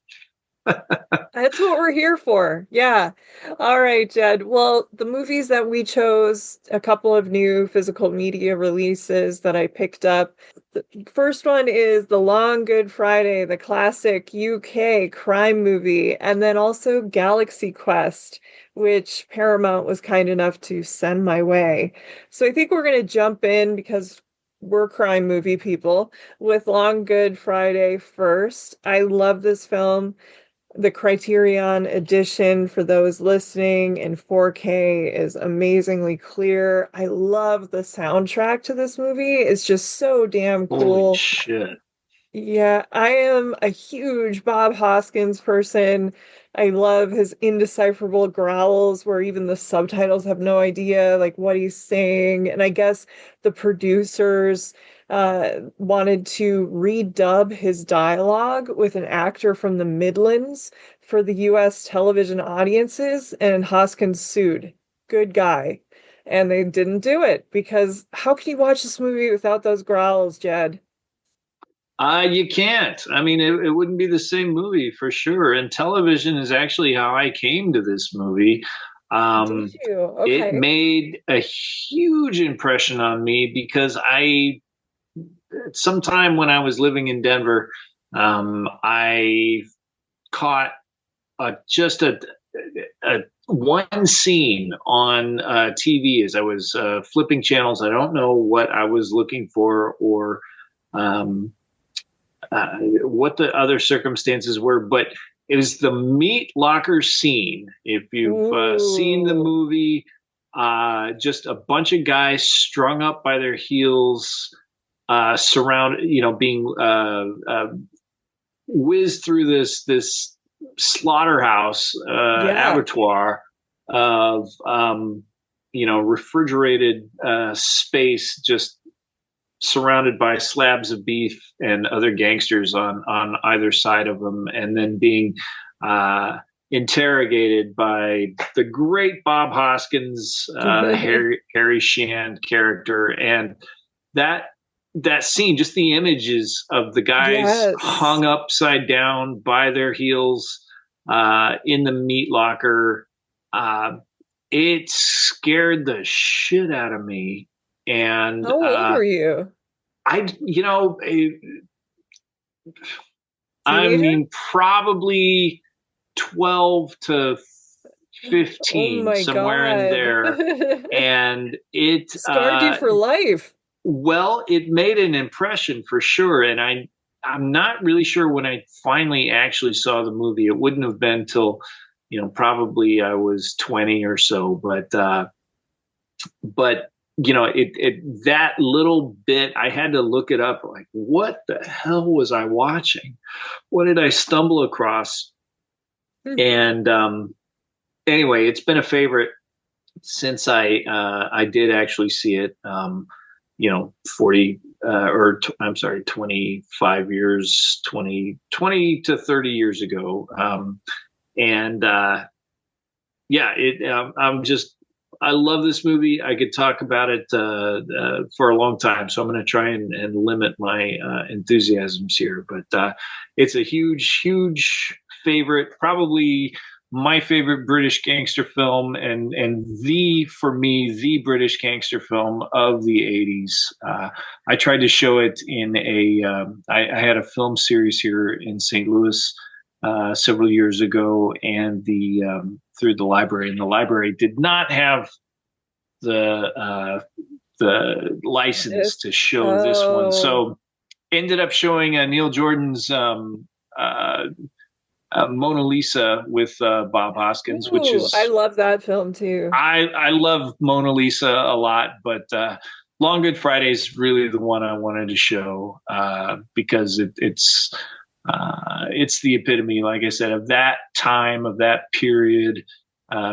That's what we're here for. Yeah. All right, Jed. Well, the movies that we chose, a couple of new physical media releases that I picked up. The first one is The Long Good Friday, the classic UK crime movie, and then also Galaxy Quest, which Paramount was kind enough to send my way. So I think we're going to jump in because we're crime movie people with Long Good Friday first. I love this film. The Criterion edition, for those listening, in 4K is amazingly clear. I love the soundtrack to this movie. It's just so damn Holy cool. shit! Yeah, I am a huge Bob Hoskins person. I love his indecipherable growls where even the subtitles have no idea like what he's saying. And I guess the producers wanted to redub his dialogue with an actor from the Midlands for the US television audiences, and Hoskins sued. Good guy. And they didn't do it because how can you watch this movie without those growls, Jed? You can't. I mean, it wouldn't be the same movie for sure. And television is actually how I came to this movie. Did Um, you? it Okay. made a huge impression on me because sometime when I was living in Denver, I caught just a one scene on TV as I was flipping channels. I don't know what I was looking for or um, what the other circumstances were, but it was the meat locker scene. If you've seen the Ooh. movie, just a bunch of guys strung up by their heels, surrounded, being whizzed through this slaughterhouse Yeah. abattoir of refrigerated space, just surrounded by slabs of beef and other gangsters on either side of them, and then being interrogated by the great Bob Hoskins, Harry Shand character, and that that scene, just the images of the guys Yes. hung upside down by their heels, in the meat locker. It scared the shit out of me. And How old were you? I Teenager? mean, probably 12 to Oh 15, my somewhere in God. there. And it, Scarred you for life. well, it made an impression for sure. And I'm not really sure when I finally actually saw the movie. It wouldn't have been till, probably I was 20 or so. But that little bit, I had to look it up. Like, what the hell was I watching? What did I stumble across? And anyway, it's been a favorite since I did actually see it. 40 I'm sorry, 25 years, 20 to 30 years ago. And yeah, I love this movie. I could talk about it for a long time, so I'm going to try and limit my enthusiasms here. But it's a huge, huge favorite, probably my favorite British gangster film, and for me, the British gangster film of the 80s. I tried to show it in I had a film series here in St. Louis several years ago, and through the library, and the library did not have the license to show this one, so ended up showing Neil Jordan's Mona Lisa with Bob Hoskins. Which is, I love that film too. I love Mona Lisa a lot, but Long Good Friday is really the one I wanted to show because it's the epitome, like I said, of that time, of that period,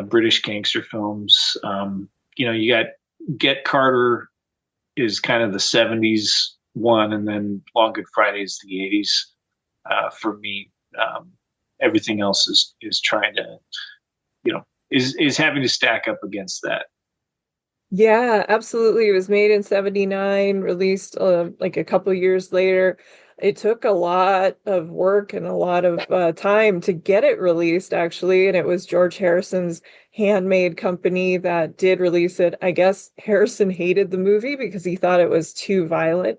British gangster films. You got Get Carter is kind of the 70s one, and then Long Good Friday is the 80s for me. Everything else is trying to, is having to stack up against that. Yeah, absolutely. It was made in 79, released like a couple years later. It took a lot of work and a lot of time to get it released, actually. And it was George Harrison's handmade company that did release it. I guess Harrison hated the movie because he thought it was too violent.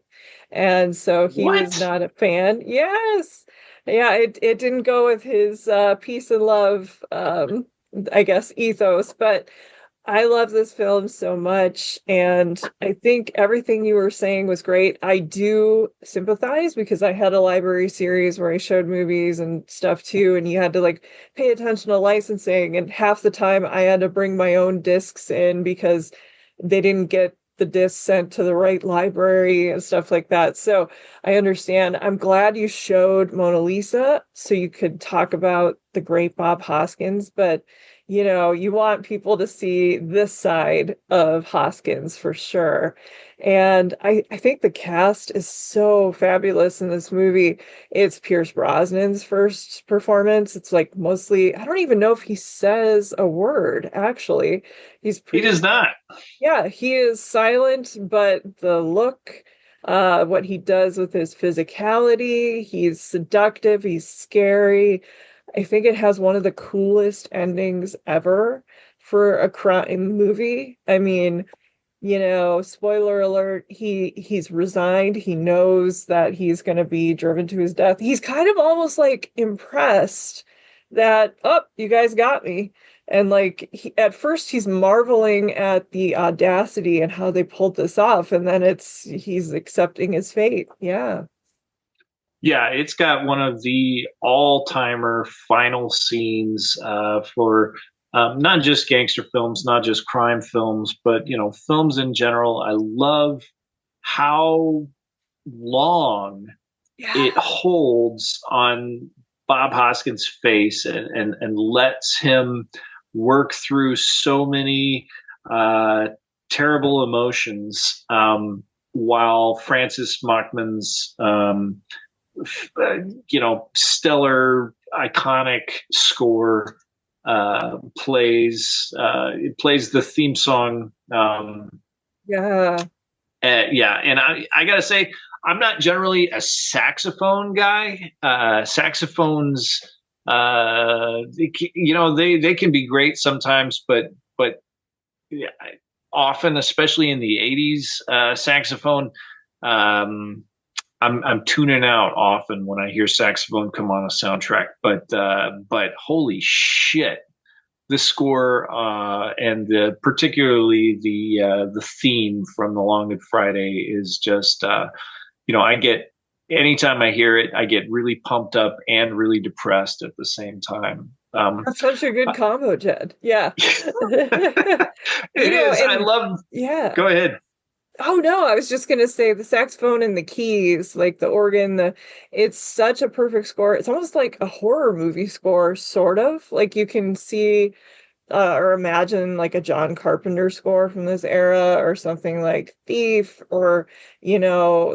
And so he was not a fan. Yes. Yeah, it didn't go with his peace and love, I guess, ethos. But I love this film so much, and I think everything you were saying was great. I do sympathize because I had a library series where I showed movies and stuff too, and you had to like pay attention to licensing, and half the time I had to bring my own discs in because they didn't get the discs sent to the right library and stuff like that. So I understand. I'm glad you showed Mona Lisa so you could talk about the great Bob Hoskins, but you want people to see this side of Hoskins for sure. And I think the cast is so fabulous in this movie. It's Pierce Brosnan's first performance. It's like mostly, I don't even know if he says a word, actually. He does not. Yeah, he is silent, but the look, what he does with his physicality, he's seductive, he's scary. I think it has one of the coolest endings ever for a crime movie. I mean, spoiler alert, he's resigned. He knows that he's going to be driven to his death. He's kind of almost like impressed that, oh, you guys got me. And like at first he's marveling at the audacity and how they pulled this off, and then he's accepting his fate. Yeah. Yeah, it's got one of the all-timer final scenes for not just gangster films, not just crime films, but films in general. I love how long it holds on Bob Hoskins' face and lets him work through so many terrible emotions while Francis McDormand's stellar, iconic score plays. It plays the theme song. Yeah. And I gotta say, I'm not generally a saxophone guy. Saxophones they can be great sometimes, but yeah, often, especially in the '80s, saxophone. Um, I'm tuning out often when I hear saxophone come on a soundtrack. But holy shit, the score and particularly the theme from The Long Good Friday is just I get anytime I hear it, I get really pumped up and really depressed at the same time. That's such a good combo, Jed. Yeah. It is. I And love. yeah. Go ahead. Oh no, I was just gonna say the saxophone and the keys, like the organ, it's such a perfect score. It's almost like a horror movie score, sort of. Like you can see or imagine like a John Carpenter score from this era or something like Thief or,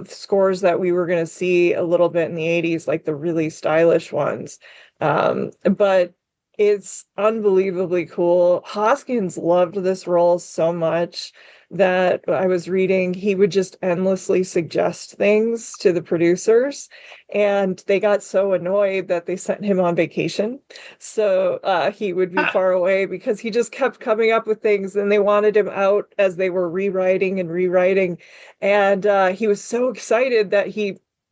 scores that we were going to see a little bit in the 80s, like the really stylish ones. But it's unbelievably cool. Hoskins loved this role so much that I was reading, he would just endlessly suggest things to the producers, and they got so annoyed that they sent him on vacation. So he would be far away because he just kept coming up with things, and they wanted him out as they were rewriting and rewriting. And he was so excited that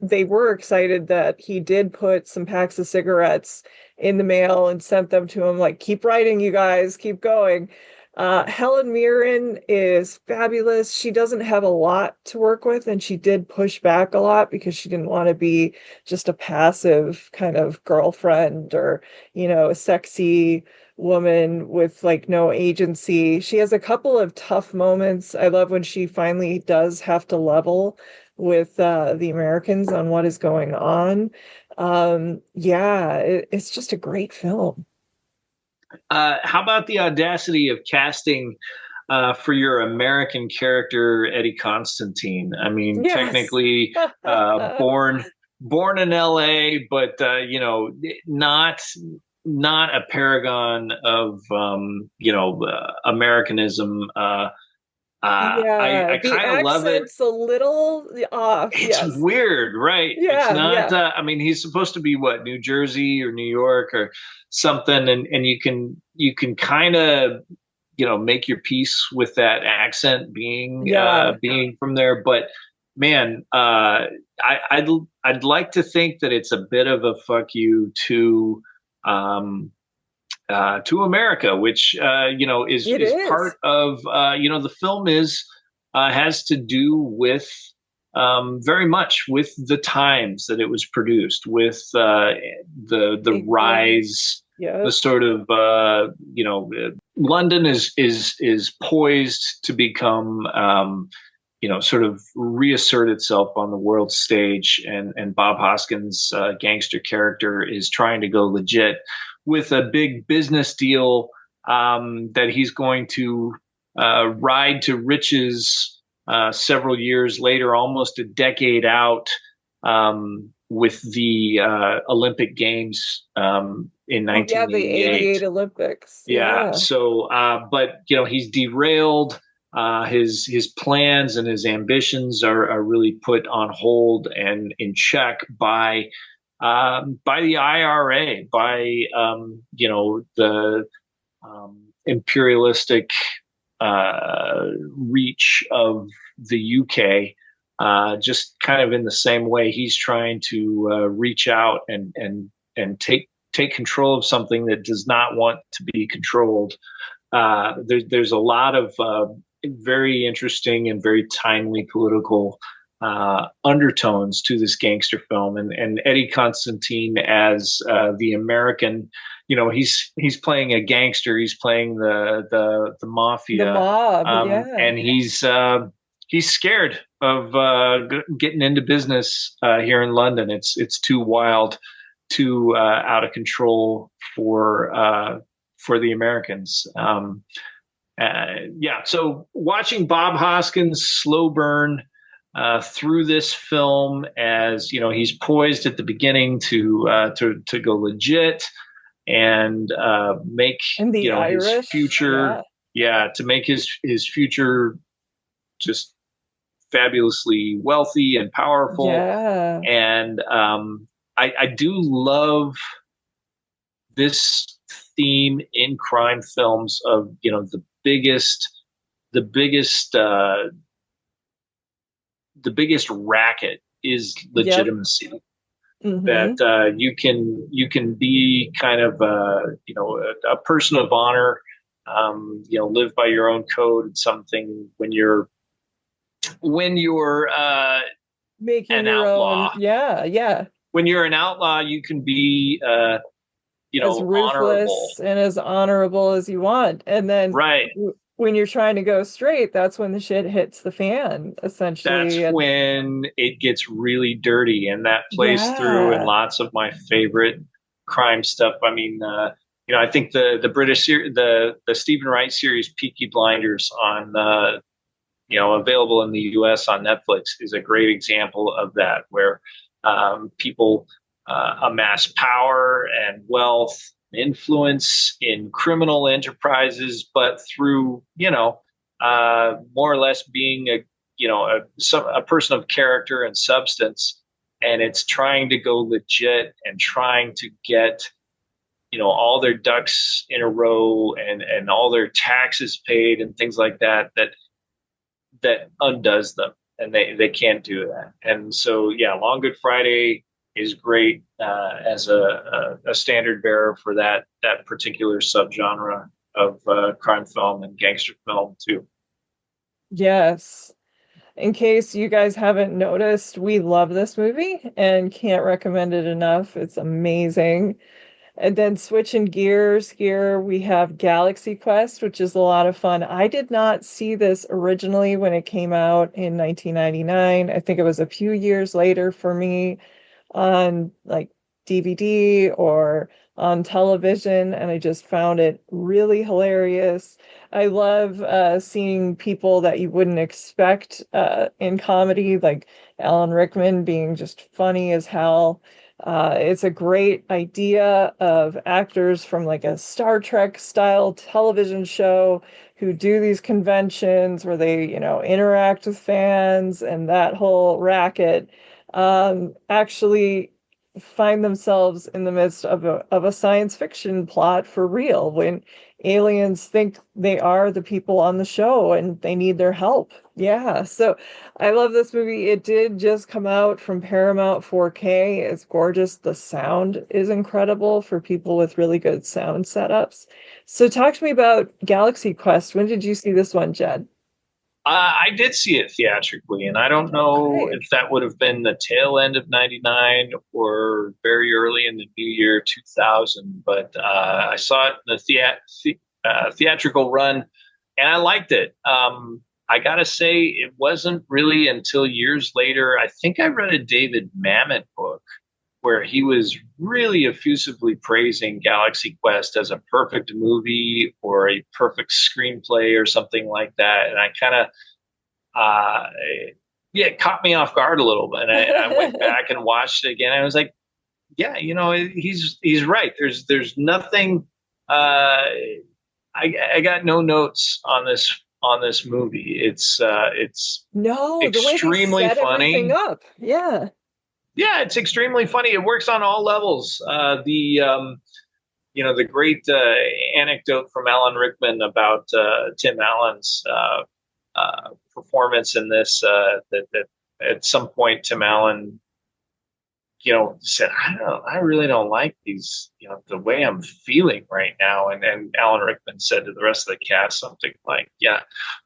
they were excited that he did put some packs of cigarettes in the mail and sent them to him, like, keep writing, you guys, keep going. Helen Mirren is fabulous. She doesn't have a lot to work with, and she did push back a lot because she didn't want to be just a passive kind of girlfriend or, a sexy woman with like no agency. She has a couple of tough moments. I love when she finally does have to level with the Americans on what is going on. Yeah, it's just a great film. How about the audacity of casting for your American character, Eddie Constantine? I mean, Yes. technically born in L.A., but not a paragon of Americanism. Yeah, I the kind of love it. accent's a little off. It's Yes. weird, right? It's Yeah, not. yeah. I mean, he's supposed to be what, New Jersey or New York or something, and you can kind of make your peace with that accent Yeah. being from there. But man, I'd like to think that it's a bit of a fuck you um, to America, which It is is. part of the film is has to do with very much with the times that it was produced, with the England. rise, the Yep. sort of London is poised to become sort of reassert itself on the world stage, and Bob Hoskins' gangster character is trying to go legit with a big business deal that he's going to ride to riches several years later, almost a decade out, with the Olympic Games in Oh yeah, the 88 1988. Olympics. Yeah. Yeah. So, but he's derailed. His plans and his ambitions are really put on hold and in check by the IRA, by the imperialistic reach of the UK. Just kind of in the same way, he's trying to reach out and take control of something that does not want to be controlled. There's a lot of very interesting and very timely political undertones to this gangster film, and Eddie Constantine as the American. He's playing a gangster. He's playing the The mafia, mob. Yeah. and he's scared of getting into business here in London. It's too wild, too out of control for the Americans. Yeah, so watching Bob Hoskins slow burn through this film, as he's poised at the beginning to go legit and make And the his Irish. future, Yeah. yeah, to make his future just fabulously wealthy and powerful. Yeah. And I do love this theme in crime films of, the biggest the biggest racket is Yep. legitimacy. Hmm. That you can be kind of a person of honor, live by your own code and something when you're Making an your own. outlaw. Yeah, yeah. When you're an outlaw, you can be As honorable. ruthless and as honorable as you want. And then Right. when you're trying to go straight, that's when the shit hits the fan, essentially. That's And when it gets really dirty, and that plays through in yeah, lots of my favorite crime stuff. I mean, I think the British the Stephen Wright series Peaky Blinders on available in the U.S. on Netflix is a great example of that, where people amass power and wealth, influence in criminal enterprises, but through more or less being a person of character and substance, and it's trying to go legit and trying to get all their ducks in a row and all their taxes paid and things like that undoes them, and they can't do that. And so, yeah, Long Good Friday is great as a standard bearer for that particular subgenre of crime film and gangster film too. yes. In case you guys haven't noticed, we love this movie and can't recommend it enough. It's amazing. And then switching gears here, we have Galaxy Quest, which is a lot of fun. I did not see this originally when it came out in 1999. I think it was a few years later for me on like DVD or on television, and I just found it really hilarious. I love seeing people that you wouldn't expect in comedy, like Alan Rickman being just funny as hell. It's a great idea of actors from like a Star Trek style television show who do these conventions where they, interact with fans and that whole racket, actually find themselves in the midst of a science fiction plot for real when aliens think they are the people on the show and they need their help. Yeah, so I love this movie. It did just come out from Paramount 4K. It's gorgeous. The sound is incredible for people with really good sound setups. So talk to me about Galaxy Quest. When did you see this one, Jed? I did see it theatrically, and I don't know Okay. if that would have been the tail end of '99 or very early in the new year 2000. But I saw it in the theatrical run, and I liked it. I gotta say, it wasn't really until years later. I think I read a David Mamet book where he was really effusively praising Galaxy Quest as a perfect movie or a perfect screenplay or something like that. And I kind of, uh, yeah, it caught me off guard a little bit. And I went back and watched it again. And I was like, yeah, he's right. There's nothing. I got no notes on this movie. It's No, the way they extremely set everything funny. up. Yeah. Yeah, it's extremely funny. It works on all levels. The great anecdote from Alan Rickman about Tim Allen's performance in this, that at some point Tim Allen, said, I really don't like these, the way I'm feeling right now. And Alan Rickman said to the rest of the cast something like, yeah,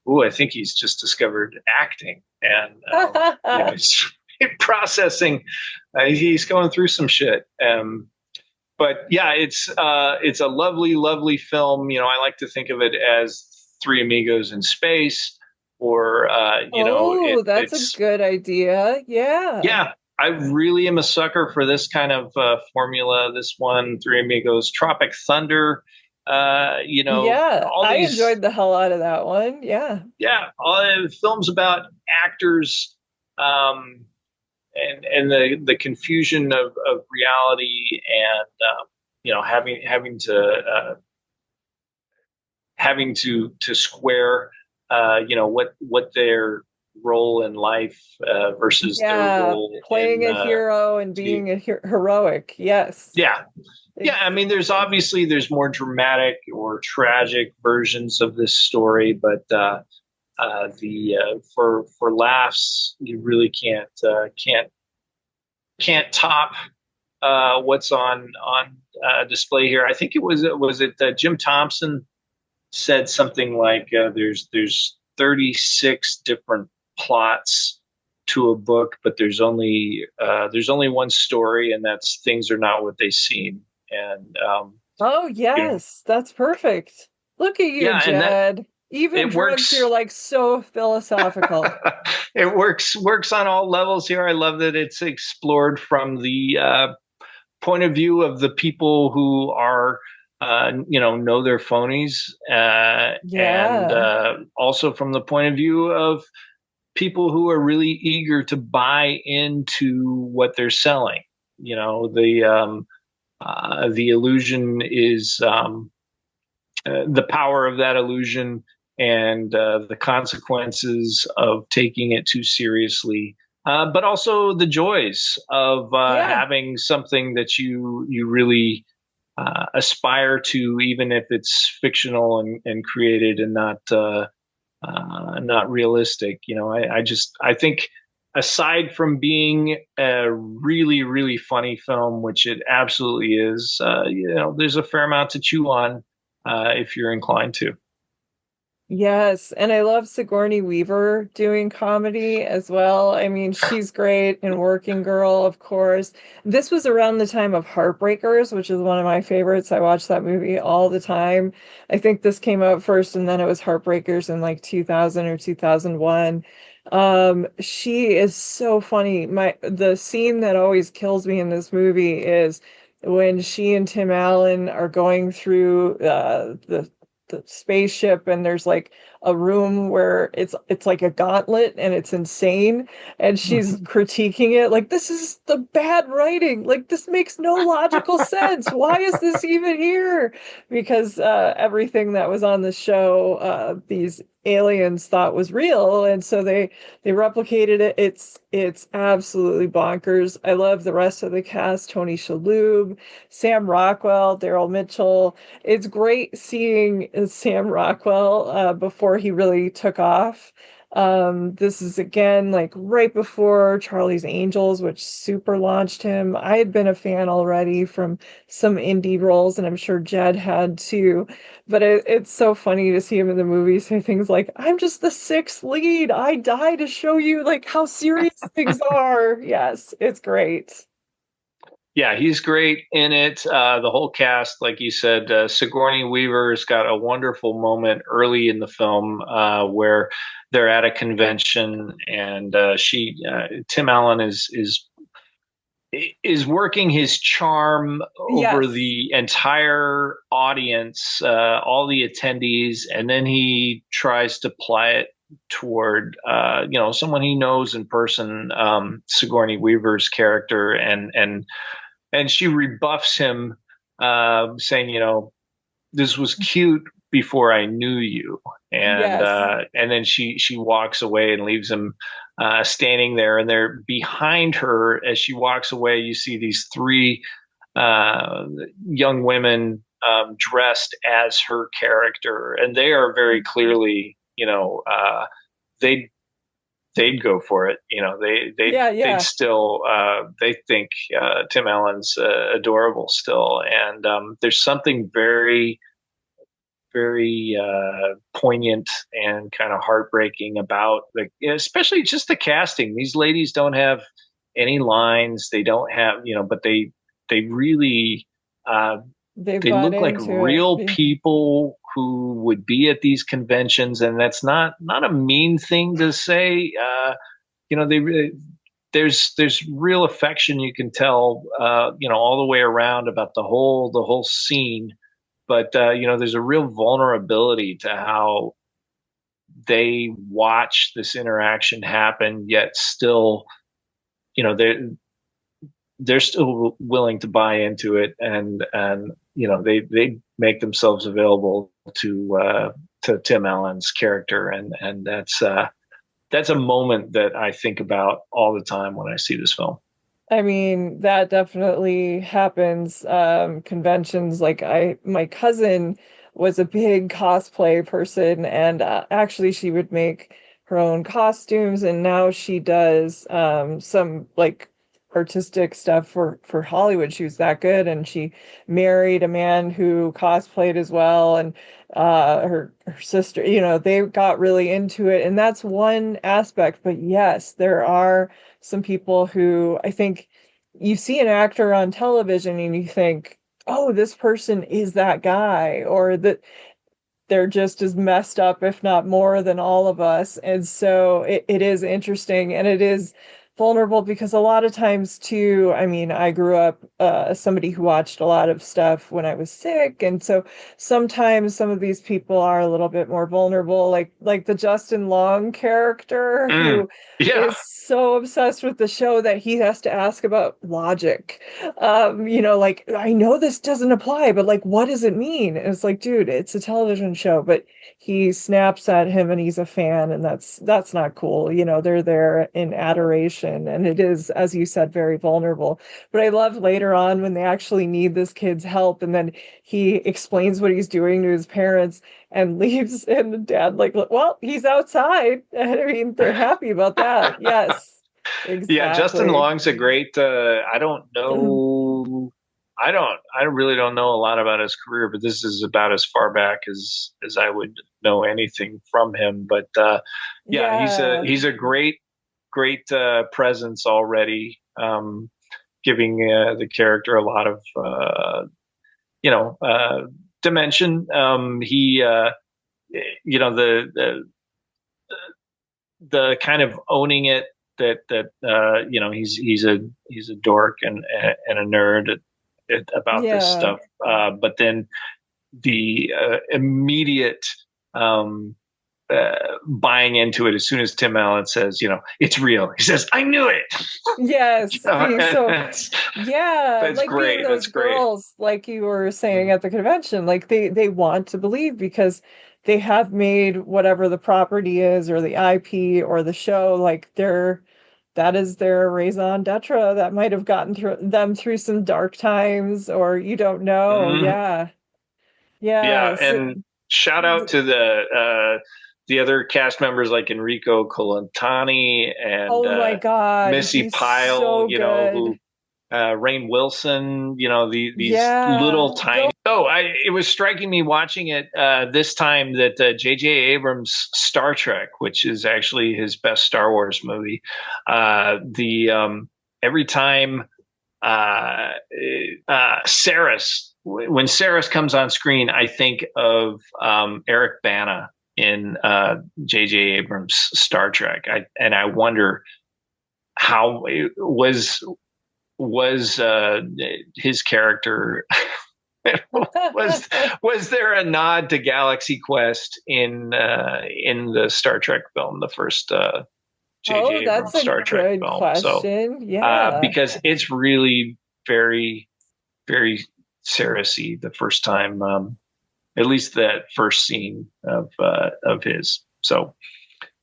ooh, I think he's just discovered acting. And, he's processing, he's going through some shit. But yeah, it's a lovely, lovely film. I like to think of it as Three Amigos in Space, or Oh, that's a it's good idea. Yeah. yeah. I really am a sucker for this kind of formula. This one, Three Amigos, Tropic Thunder. Yeah, All I these, enjoyed the hell out of that one. Yeah. yeah, all films about actors. Um, and the confusion of reality, and having to square what they're role in life versus their role playing in a hero and being a heroic. Yes. Yeah. Yeah, I mean, there's more dramatic or tragic versions of this story, but the for laughs, you really can't top what's on display here. I think it was it Jim Thompson said something like there's 36 different plots to a book, but there's only one story, and that's things are not what they seem. And oh yes, that's perfect. Look at you, yeah, and that Jed. Even it drugs, works. you're like so philosophical. It works on all levels here. I love that it's explored from the point of view of the people who are know their phonies, and also from the point of view of people who are really eager to buy into what they're selling. The illusion is the power of that illusion, and the consequences of taking it too seriously, but also the joys of having something that you really aspire to, even if it's fictional and created and not realistic. I think aside from being a really, really funny film, which it absolutely is, there's a fair amount to chew on if you're inclined to. Yes, and I love Sigourney Weaver doing comedy as well. I mean, she's great in Working Girl, of course. This was around the time of Heartbreakers, which is one of my favorites. I watch that movie all the time. I think this came out first, and then it was Heartbreakers in like 2000 or 2001. She is so funny. The scene that always kills me in this movie is when she and Tim Allen are going through the spaceship, and there's like a room where it's like a gauntlet and it's insane, and she's critiquing it like, this is the bad writing, like this makes no logical sense, why is this even here? Because everything that was on the show, these aliens thought was real, and so they replicated it. It's absolutely bonkers. I love the rest of the cast: Tony Shalhoub, Sam Rockwell, Daryl Mitchell. It's great seeing Sam Rockwell before he really took off. This is again like right before Charlie's Angels, which super launched him. I had been a fan already from some indie roles, and I'm sure Jed had too. But it's so funny to see him in the movie say things like, "I'm just the sixth lead. I die to show you like how serious things are." Yes, it's great. Yeah, he's great in it. The whole cast, like you said, Sigourney Weaver's got a wonderful moment early in the film where they're at a convention, and Tim Allen is working his charm over the entire audience, all the attendees, and then he tries to apply it toward someone he knows in person, Sigourney Weaver's character, and she rebuffs him, saying, this was cute before I knew you. And then she walks away and leaves him standing there. And they're behind her as she walks away. You see these three young women dressed as her character, and they are very clearly, they they'd go for it. They'd still they think Tim Allen's adorable still, and there's something very, very poignant and kind of heartbreaking about especially just the casting. These ladies don't have any lines. They don't have, but they really they look like real people who would be at these conventions, and that's not a mean thing to say. There's real affection, you can tell, all the way around about the whole scene. But there's a real vulnerability to how they watch this interaction happen, yet still, they're still willing to buy into it, and they make themselves available to Tim Allen's character, and that's a moment that I think about all the time when I see this film. I mean, that definitely happens. Conventions, like my cousin was a big cosplay person, and actually she would make her own costumes, and now she does some like artistic stuff for Hollywood. She was that good, and she married a man who cosplayed as well, and her sister, they got really into it, and that's one aspect. But yes, there are some people who I think you see an actor on television and you think, oh, this person is that guy, or that they're just as messed up, if not more, than all of us. And so it is interesting, and it is vulnerable because a lot of times too, I mean, I grew up as somebody who watched a lot of stuff when I was sick, and so sometimes some of these people are a little bit more vulnerable, like the Justin Long character who Yeah. is so obsessed with the show that he has to ask about logic. Like, I know this doesn't apply, but like, what does it mean? And it's like, dude, it's a television show. But he snaps at him and he's a fan, and that's not cool. They're there in adoration, and it is, as you said, very vulnerable. But I love later on when they actually need this kid's help, and then he explains what he's doing to his parents and leaves, and the dad like, well, he's outside. I mean, they're happy about that. Yes, exactly. Yeah, Justin Long's a great I don't know, I really don't know a lot about his career, but this is about as far back as I would know anything from him. But Yeah. he's a great presence already, giving the character a lot of dimension. He the kind of owning it, that he's a dork and a nerd about this Yeah. stuff, but then the immediate buying into it as soon as Tim Allen says, it's real. He says, "I knew it." Yes. Being so, that's yeah, like great. being those That's great. girls, like you were saying at the convention, like they want to believe because they have made whatever the property is or the IP or the show, like that is their raison d'etre that might have gotten through some dark times, or you don't know. Mhm. Yeah. Yeah, Yes. and shout out to the other cast members like Enrico Colantani and Oh my God, Missy he's Pyle, so good. who Rainn Wilson, these Yeah. little tiny. It was striking me watching it this time that J.J. Abrams' Star Trek, which is actually his best Star Wars movie, every time Saris, when Saris comes on screen, I think of Eric Bana in J.J. Abrams' Star Trek. I wonder how it was his character. was there a nod to Galaxy Quest in the Star Trek film, the first J.J. Abrams That's a Star Trek good film? question. Yeah. Because it's really very, very Cersei the first time, at least that first scene of his. So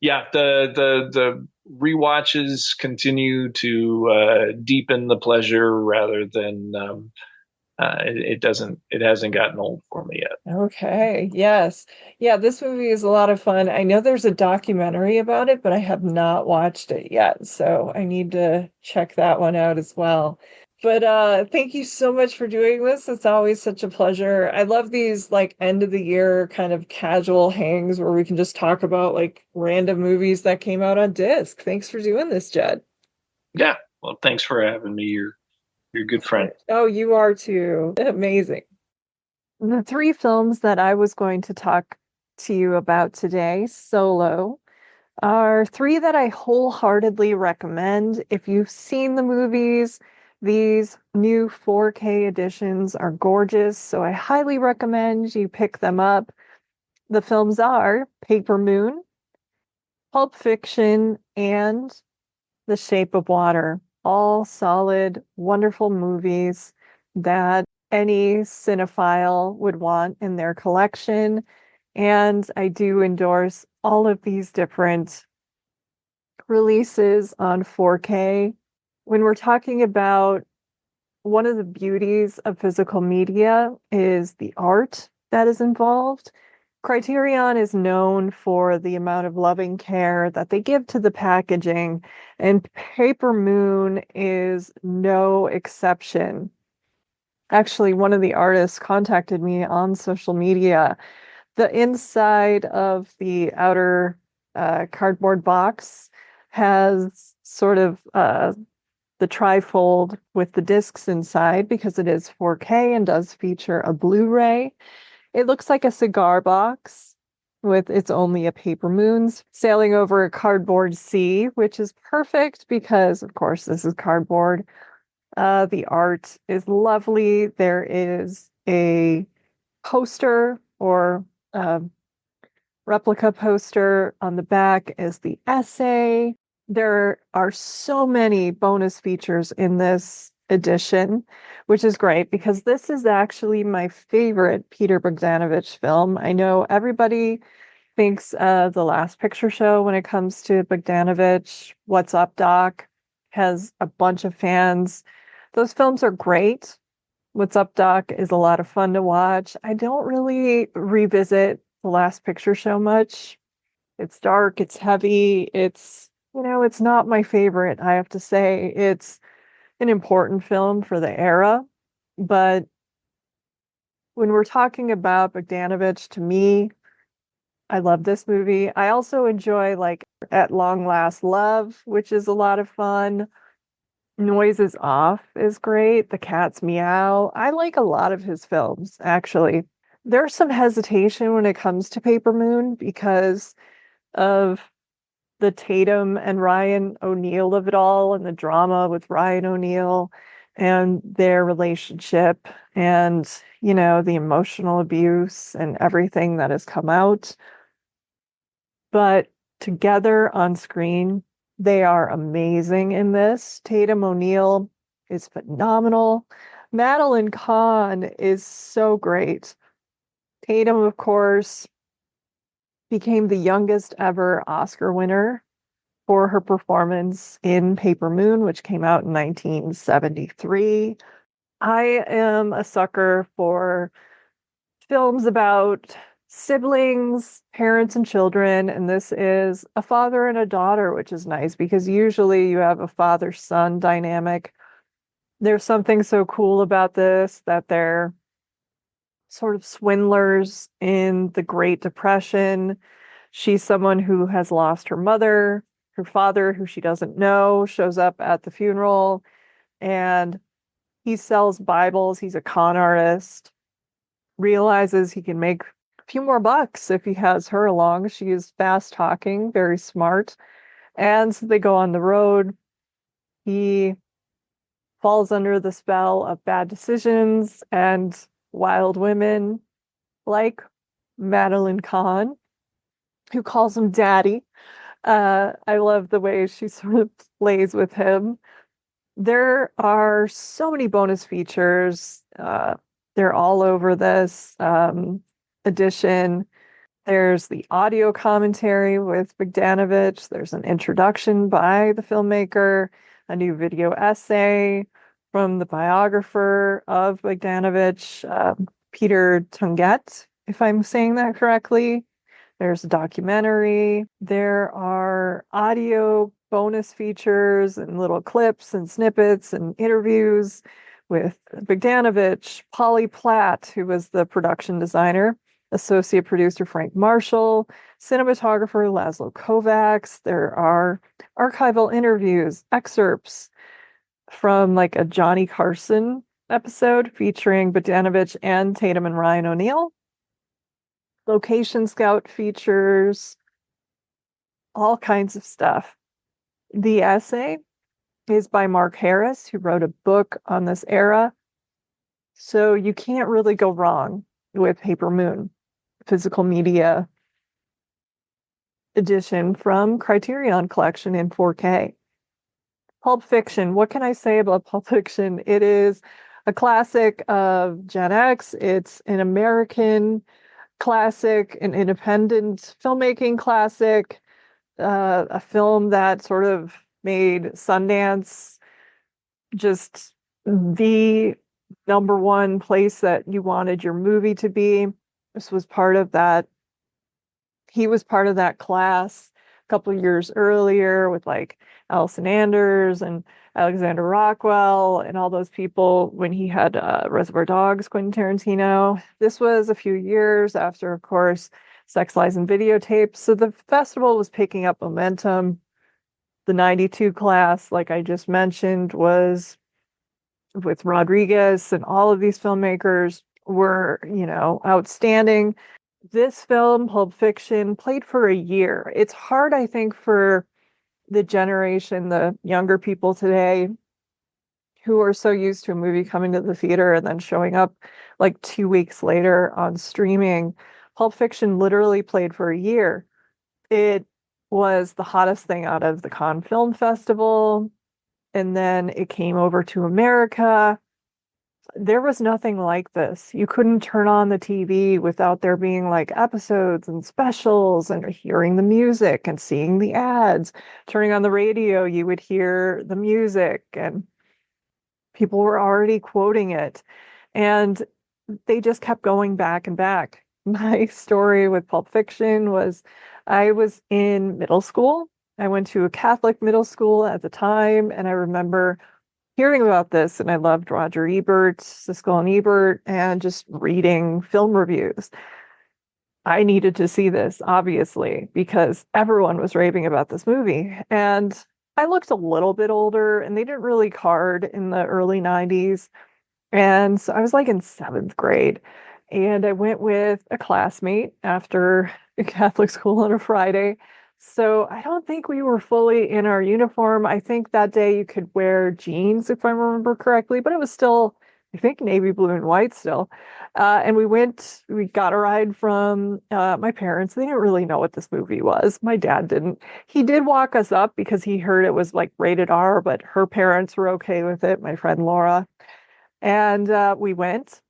yeah, the rewatches continue to deepen the pleasure rather than it hasn't gotten old for me yet. Okay. Yes. Yeah, this movie is a lot of fun. I know there's a documentary about it, but I have not watched it yet, so I need to check that one out as well. But thank you so much for doing this. It's always such a pleasure. I love these like end of the year kind of casual hangs where we can just talk about like random movies that came out on disc. Thanks for doing this, Jed. Yeah. Well, thanks for having me. You're a good friend. Oh, you are too. Amazing. The three films that I was going to talk to you about today, solo, are three that I wholeheartedly recommend. If you've seen the movies, these new 4K editions are gorgeous, so I highly recommend you pick them up. The films are Paper Moon, Pulp Fiction, and The Shape of Water. All solid, wonderful movies that any cinephile would want in their collection. And I do endorse all of these different releases on 4K. When we're talking about one of the beauties of physical media is the art that is involved. Criterion is known for the amount of loving care that they give to the packaging, and Paper Moon is no exception. Actually, one of the artists contacted me on social media. The inside of the outer cardboard box has sort of the trifold with the discs inside because it is 4K and does feature a Blu-ray. It looks like a cigar box with it's only a paper moons sailing over a cardboard sea, which is perfect because, of course, this is cardboard. The art is lovely. There is a poster or replica poster on the back is the essay. There are so many bonus features in this edition, which is great because this is actually my favorite Peter Bogdanovich film. I know everybody thinks The Last Picture Show when it comes to Bogdanovich. What's Up, Doc? Has a bunch of fans. Those films are great. What's Up, Doc is a lot of fun to watch. I don't really revisit The Last Picture Show much. It's dark, it's heavy, it's not my favorite, I have to say. It's an important film for the era, but when we're talking about Bogdanovich, to me, I love this movie. I also enjoy like At Long Last Love, which is a lot of fun. Noises Off is great. The Cat's Meow. I like a lot of his films, actually. There's some hesitation when it comes to Paper Moon because of the Tatum and Ryan O'Neal of it all and the drama with Ryan O'Neal and their relationship and, the emotional abuse and everything that has come out. But together on screen, they are amazing in this. Tatum O'Neal is phenomenal. Madeline Kahn is so great. Tatum, of course, became the youngest ever Oscar winner for her performance in Paper Moon, which came out in 1973. I am a sucker for films about siblings, parents, and children, and this is a father and a daughter, which is nice because usually you have a father-son dynamic. There's something so cool about this that they're sort of swindlers in the Great Depression. She's someone who has lost her mother. Her father, who she doesn't know, shows up at the funeral and he sells Bibles. He's a con artist, realizes he can make a few more bucks if he has her along. She is fast talking, very smart. And so they go on the road. He falls under the spell of bad decisions and wild women like Madeline Kahn, who calls him daddy. I love the way she sort of plays with him. There are so many bonus features. They're all over this edition. There's the audio commentary with Bogdanovich. There's an introduction by the filmmaker, a new video essay from the biographer of Bogdanovich, Peter Tunget, if I'm saying that correctly. There's a documentary. There are audio bonus features and little clips and snippets and interviews with Bogdanovich, Polly Platt, who was the production designer, associate producer Frank Marshall, cinematographer Laszlo Kovacs. There are archival interviews, excerpts from like a Johnny Carson episode featuring Bogdanovich and Tatum and Ryan O'Neal. Location scout features, all kinds of stuff. The essay is by Mark Harris, who wrote a book on this era. So you can't really go wrong with Paper Moon, physical media edition from Criterion Collection in 4K. Pulp Fiction. What can I say about Pulp Fiction? It is a classic of Gen X. It's an American classic, an independent filmmaking classic. a film that sort of made Sundance just the number one place that you wanted your movie to be. This was part of that. He was part of that class a couple of years earlier with like Allison Anders and Alexander Rockwell and all those people when he had Reservoir Dogs, Quentin Tarantino. This was a few years after, of course, Sex, Lies, and Videotapes. So the festival was picking up momentum. The 92 class, like I just mentioned, was with Rodriguez, and all of these filmmakers were, outstanding. This film, Pulp Fiction, played for a year. It's hard, I think, for the generation, the younger people today, who are so used to a movie coming to the theater and then showing up like 2 weeks later on streaming. Pulp Fiction literally played for a year. It was the hottest thing out of the Cannes Film Festival, and then it came over to America. There was nothing like this. You couldn't turn on the TV without there being like episodes and specials and hearing the music and seeing the ads. Turning on the radio, you would hear the music and people were already quoting it. And they just kept going back and back. My story with Pulp Fiction was I was in middle school. I went to a Catholic middle school at the time, and I remember hearing about this, and I loved Roger Ebert, Siskel and Ebert, and just reading film reviews. I needed to see this, obviously, because everyone was raving about this movie. And I looked a little bit older, and they didn't really card in the early 90s. And so I was like in seventh grade. And I went with a classmate after Catholic school on a Friday. So I don't think we were fully in our uniform. I think that day you could wear jeans, if I remember correctly, but it was still, I think, navy blue and white still. And we got a ride from my parents. They didn't really know what this movie was. My dad didn't. He did walk us up because he heard it was like rated R, but her parents were okay with it, my friend Laura. And we went.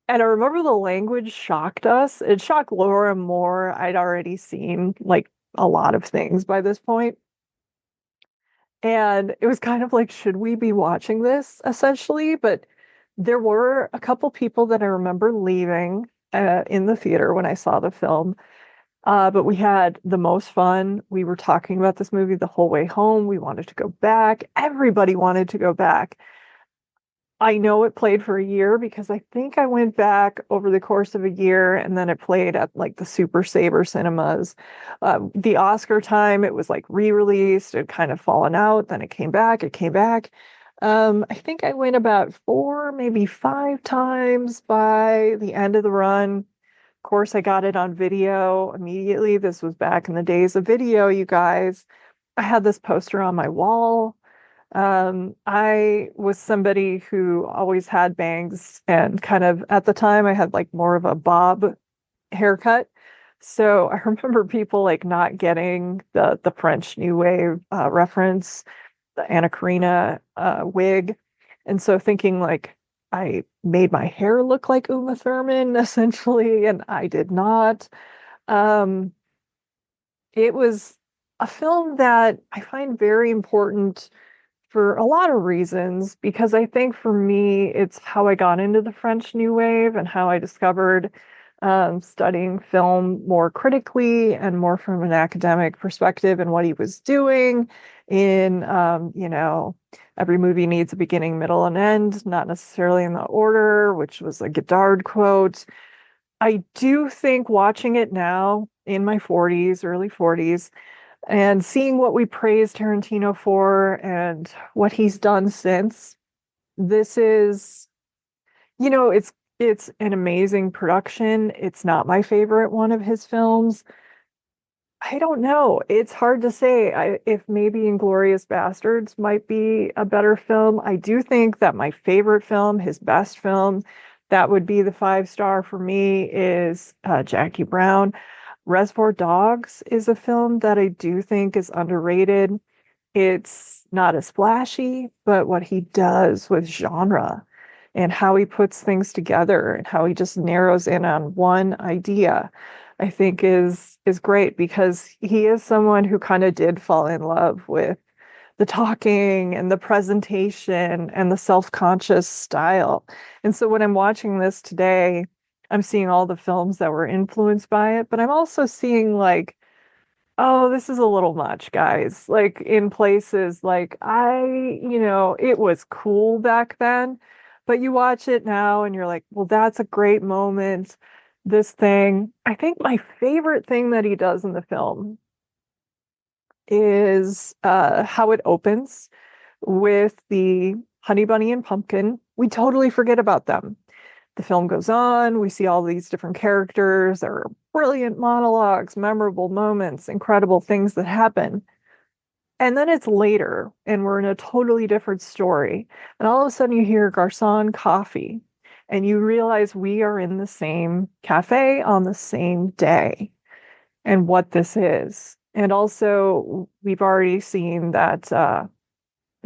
And I remember the language shocked us. It shocked Laura more. I'd already seen like a lot of things by this point. And it was kind of like, should we be watching this essentially? But there were a couple people that I remember leaving in the theater when I saw the film. But we had the most fun. We were talking about this movie the whole way home. We wanted to go back. Everybody wanted to go back. I know it played for a year because I think I went back over the course of a year, and then it played at like the Super Saver cinemas. The Oscar time, it was like re-released, it kind of fallen out, then it came back, I think I went about 4, maybe 5 times by the end of the run. Of course, I got it on video immediately. This was back in the days of video, you guys. I had this poster on my wall. I was somebody who always had bangs, and kind of at the time I had like more of a bob haircut. So I remember people like not getting the French New Wave reference, the Anna Karina wig. And so thinking like I made my hair look like Uma Thurman essentially, and I did not. Um, it was a film that I find very important for a lot of reasons, because I think for me, it's how I got into the French New Wave and how I discovered studying film more critically and more from an academic perspective, and what he was doing in, every movie needs a beginning, middle, and end, not necessarily in the order, which was a Godard quote. I do think watching it now in my 40s, early 40s, and seeing what we praise Tarantino for and what he's done since, this is, it's an amazing production. It's not my favorite one of his films. I don't know. It's hard to say if maybe Inglourious Bastards might be a better film. I do think that my favorite film, his best film, that would be the 5-star for me, is Jackie Brown. Reservoir Dogs is a film that I do think is underrated. It's not as flashy, but what he does with genre and how he puts things together and how he just narrows in on one idea. I think is great because he is someone who kind of did fall in love with the talking and the presentation and the self-conscious style. And so when I'm watching this today, I'm seeing all the films that were influenced by it, but I'm also seeing like, oh, this is a little much, guys. Like in places like it was cool back then, but you watch it now and you're like, well, that's a great moment. This thing. I think my favorite thing that he does in the film is how it opens with the Honey Bunny and Pumpkin. We totally forget about them. The film goes on, we see all these different characters. There are brilliant monologues, memorable moments, incredible things that happen. And then it's later, and we're in a totally different story. And all of a sudden, you hear Garcon Coffee, and you realize we are in the same cafe on the same day and what this is. And also, we've already seen that the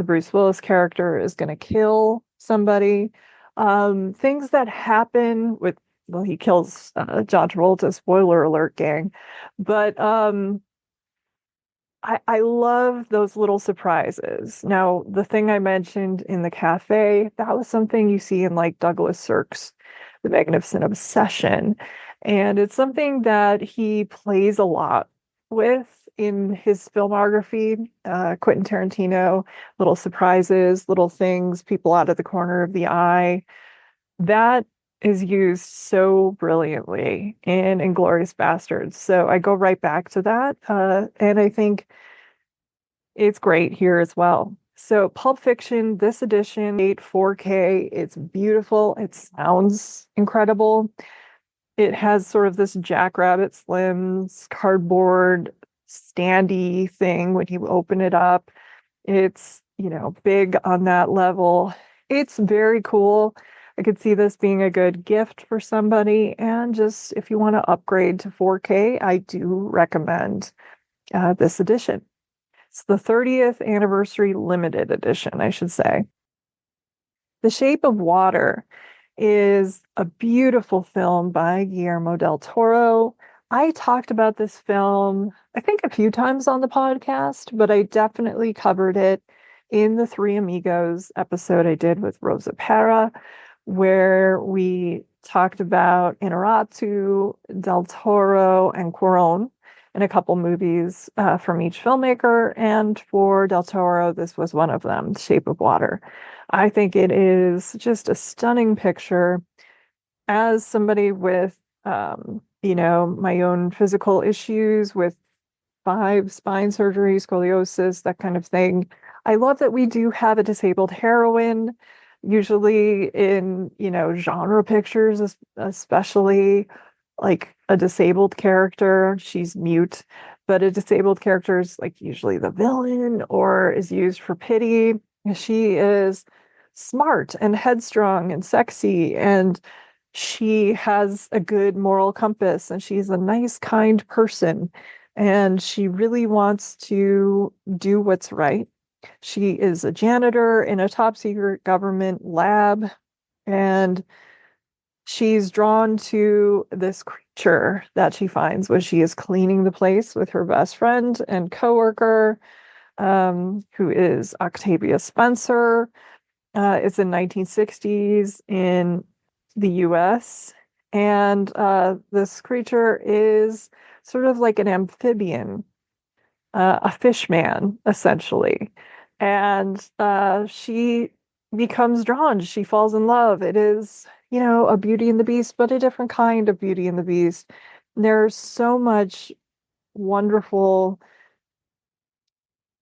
Bruce Willis character is going to kill somebody. Things that happen with, well, he kills John Travolta, spoiler alert, gang. But I love those little surprises. Now, the thing I mentioned in the cafe, that was something you see in like Douglas Sirk's The Magnificent Obsession. And it's something that he plays a lot with in his filmography. Quentin Tarantino, little surprises, little things, people out of the corner of the eye. That is used so brilliantly in Inglourious Basterds. So I go right back to that. And I think it's great here as well. So Pulp Fiction, this edition, 4K, it's beautiful. It sounds incredible. It has sort of this Jackrabbit Slims cardboard standy thing when you open it up. It's, big on that level. It's very cool. I could see this being a good gift for somebody. And just if you want to upgrade to 4K, I do recommend this edition. It's the 30th anniversary limited edition, I should say. The Shape of Water is a beautiful film by Guillermo del Toro. I talked about this film, I think, a few times on the podcast, but I definitely covered it in the Three Amigos episode I did with Rosa Para, where we talked about Inarritu, Del Toro, and Cuarón in a couple movies from each filmmaker. And for Del Toro, this was one of them, Shape of Water. I think it is just a stunning picture. As somebody with, my own physical issues with 5 spine surgery, scoliosis, that kind of thing, I love that we do have a disabled heroine, usually in, genre pictures, especially like a disabled character. She's mute, but a disabled character is like usually the villain or is used for pity. She is smart and headstrong and sexy, and she has a good moral compass, and she's a nice, kind person, and she really wants to do what's right. She is a janitor in a top secret government lab, and she's drawn to this creature that she finds when she is cleaning the place with her best friend and coworker, who is Octavia Spencer. It's in 1960s in the US. And this creature is sort of like an amphibian, a fish man, essentially. And she becomes drawn. She falls in love. It is, a Beauty and the Beast, but a different kind of Beauty and the Beast. There's so much wonderful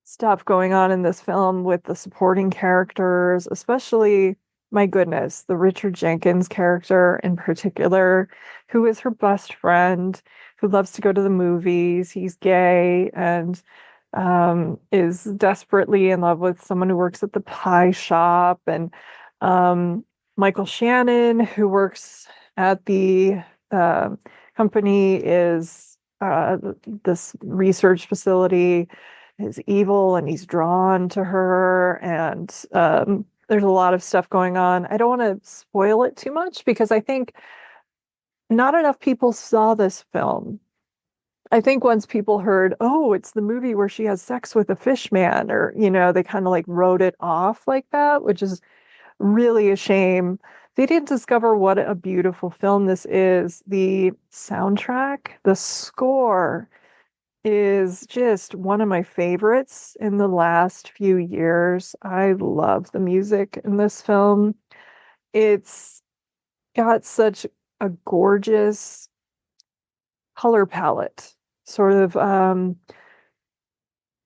stuff going on in this film with the supporting characters, especially, my goodness, the Richard Jenkins character in particular, who is her best friend, who loves to go to the movies. He's gay and is desperately in love with someone who works at the pie shop. And Michael Shannon, who works at the company, is this research facility, is evil, and he's drawn to her. And there's a lot of stuff going on. I don't want to spoil it too much because I think not enough people saw this film. I think once people heard, oh, it's the movie where she has sex with a fish man, or, they kind of like wrote it off like that, which is really a shame. They didn't discover what a beautiful film this is. The soundtrack, the score is just one of my favorites in the last few years. I love the music in this film. It's got such a gorgeous color palette, sort of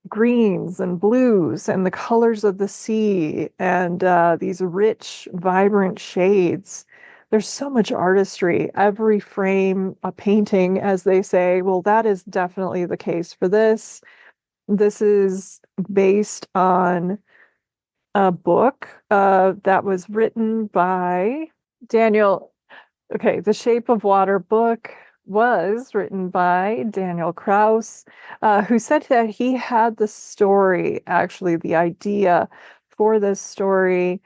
greens and blues and the colors of the sea and these rich, vibrant shades. There's so much artistry. Every frame, a painting, as they say. Well, that is definitely the case for this. This is based on a book that was written by Daniel. Okay, The Shape of Water book was written by Daniel Kraus, who said that he had the story, actually, the idea for this story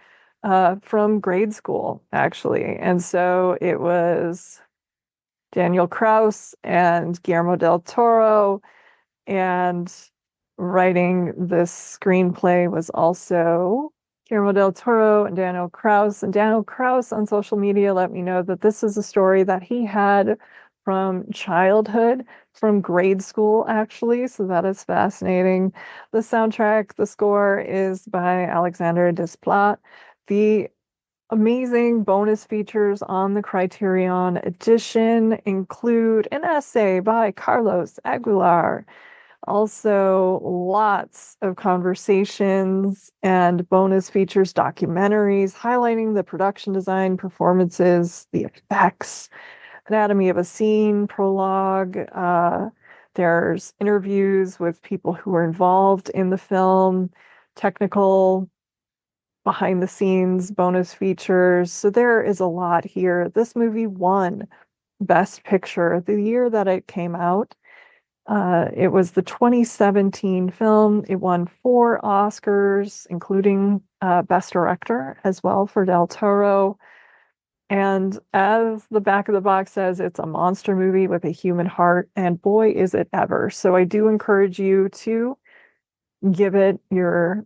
from grade school, actually. And so it was Daniel Kraus and Guillermo del Toro, and writing this screenplay was also Guillermo del Toro and Daniel Kraus. And Daniel Kraus on social media let me know that this is a story that he had from childhood, from grade school, actually. So that is fascinating. The soundtrack, the score is by Alexander Desplat. The amazing bonus features on the Criterion edition include an essay by Carlos Aguilar, also lots of conversations and bonus features, documentaries highlighting the production design, performances, the effects, anatomy of a scene, prologue. There's interviews with people who were involved in the film, technical behind the scenes bonus features. So there is a lot here. This movie won Best Picture the year that it came out. It was the 2017 film. It won 4 Oscars, including Best Director as well for Del Toro. And as the back of the box says, it's a monster movie with a human heart, and boy, is it ever. So I do encourage you to give it your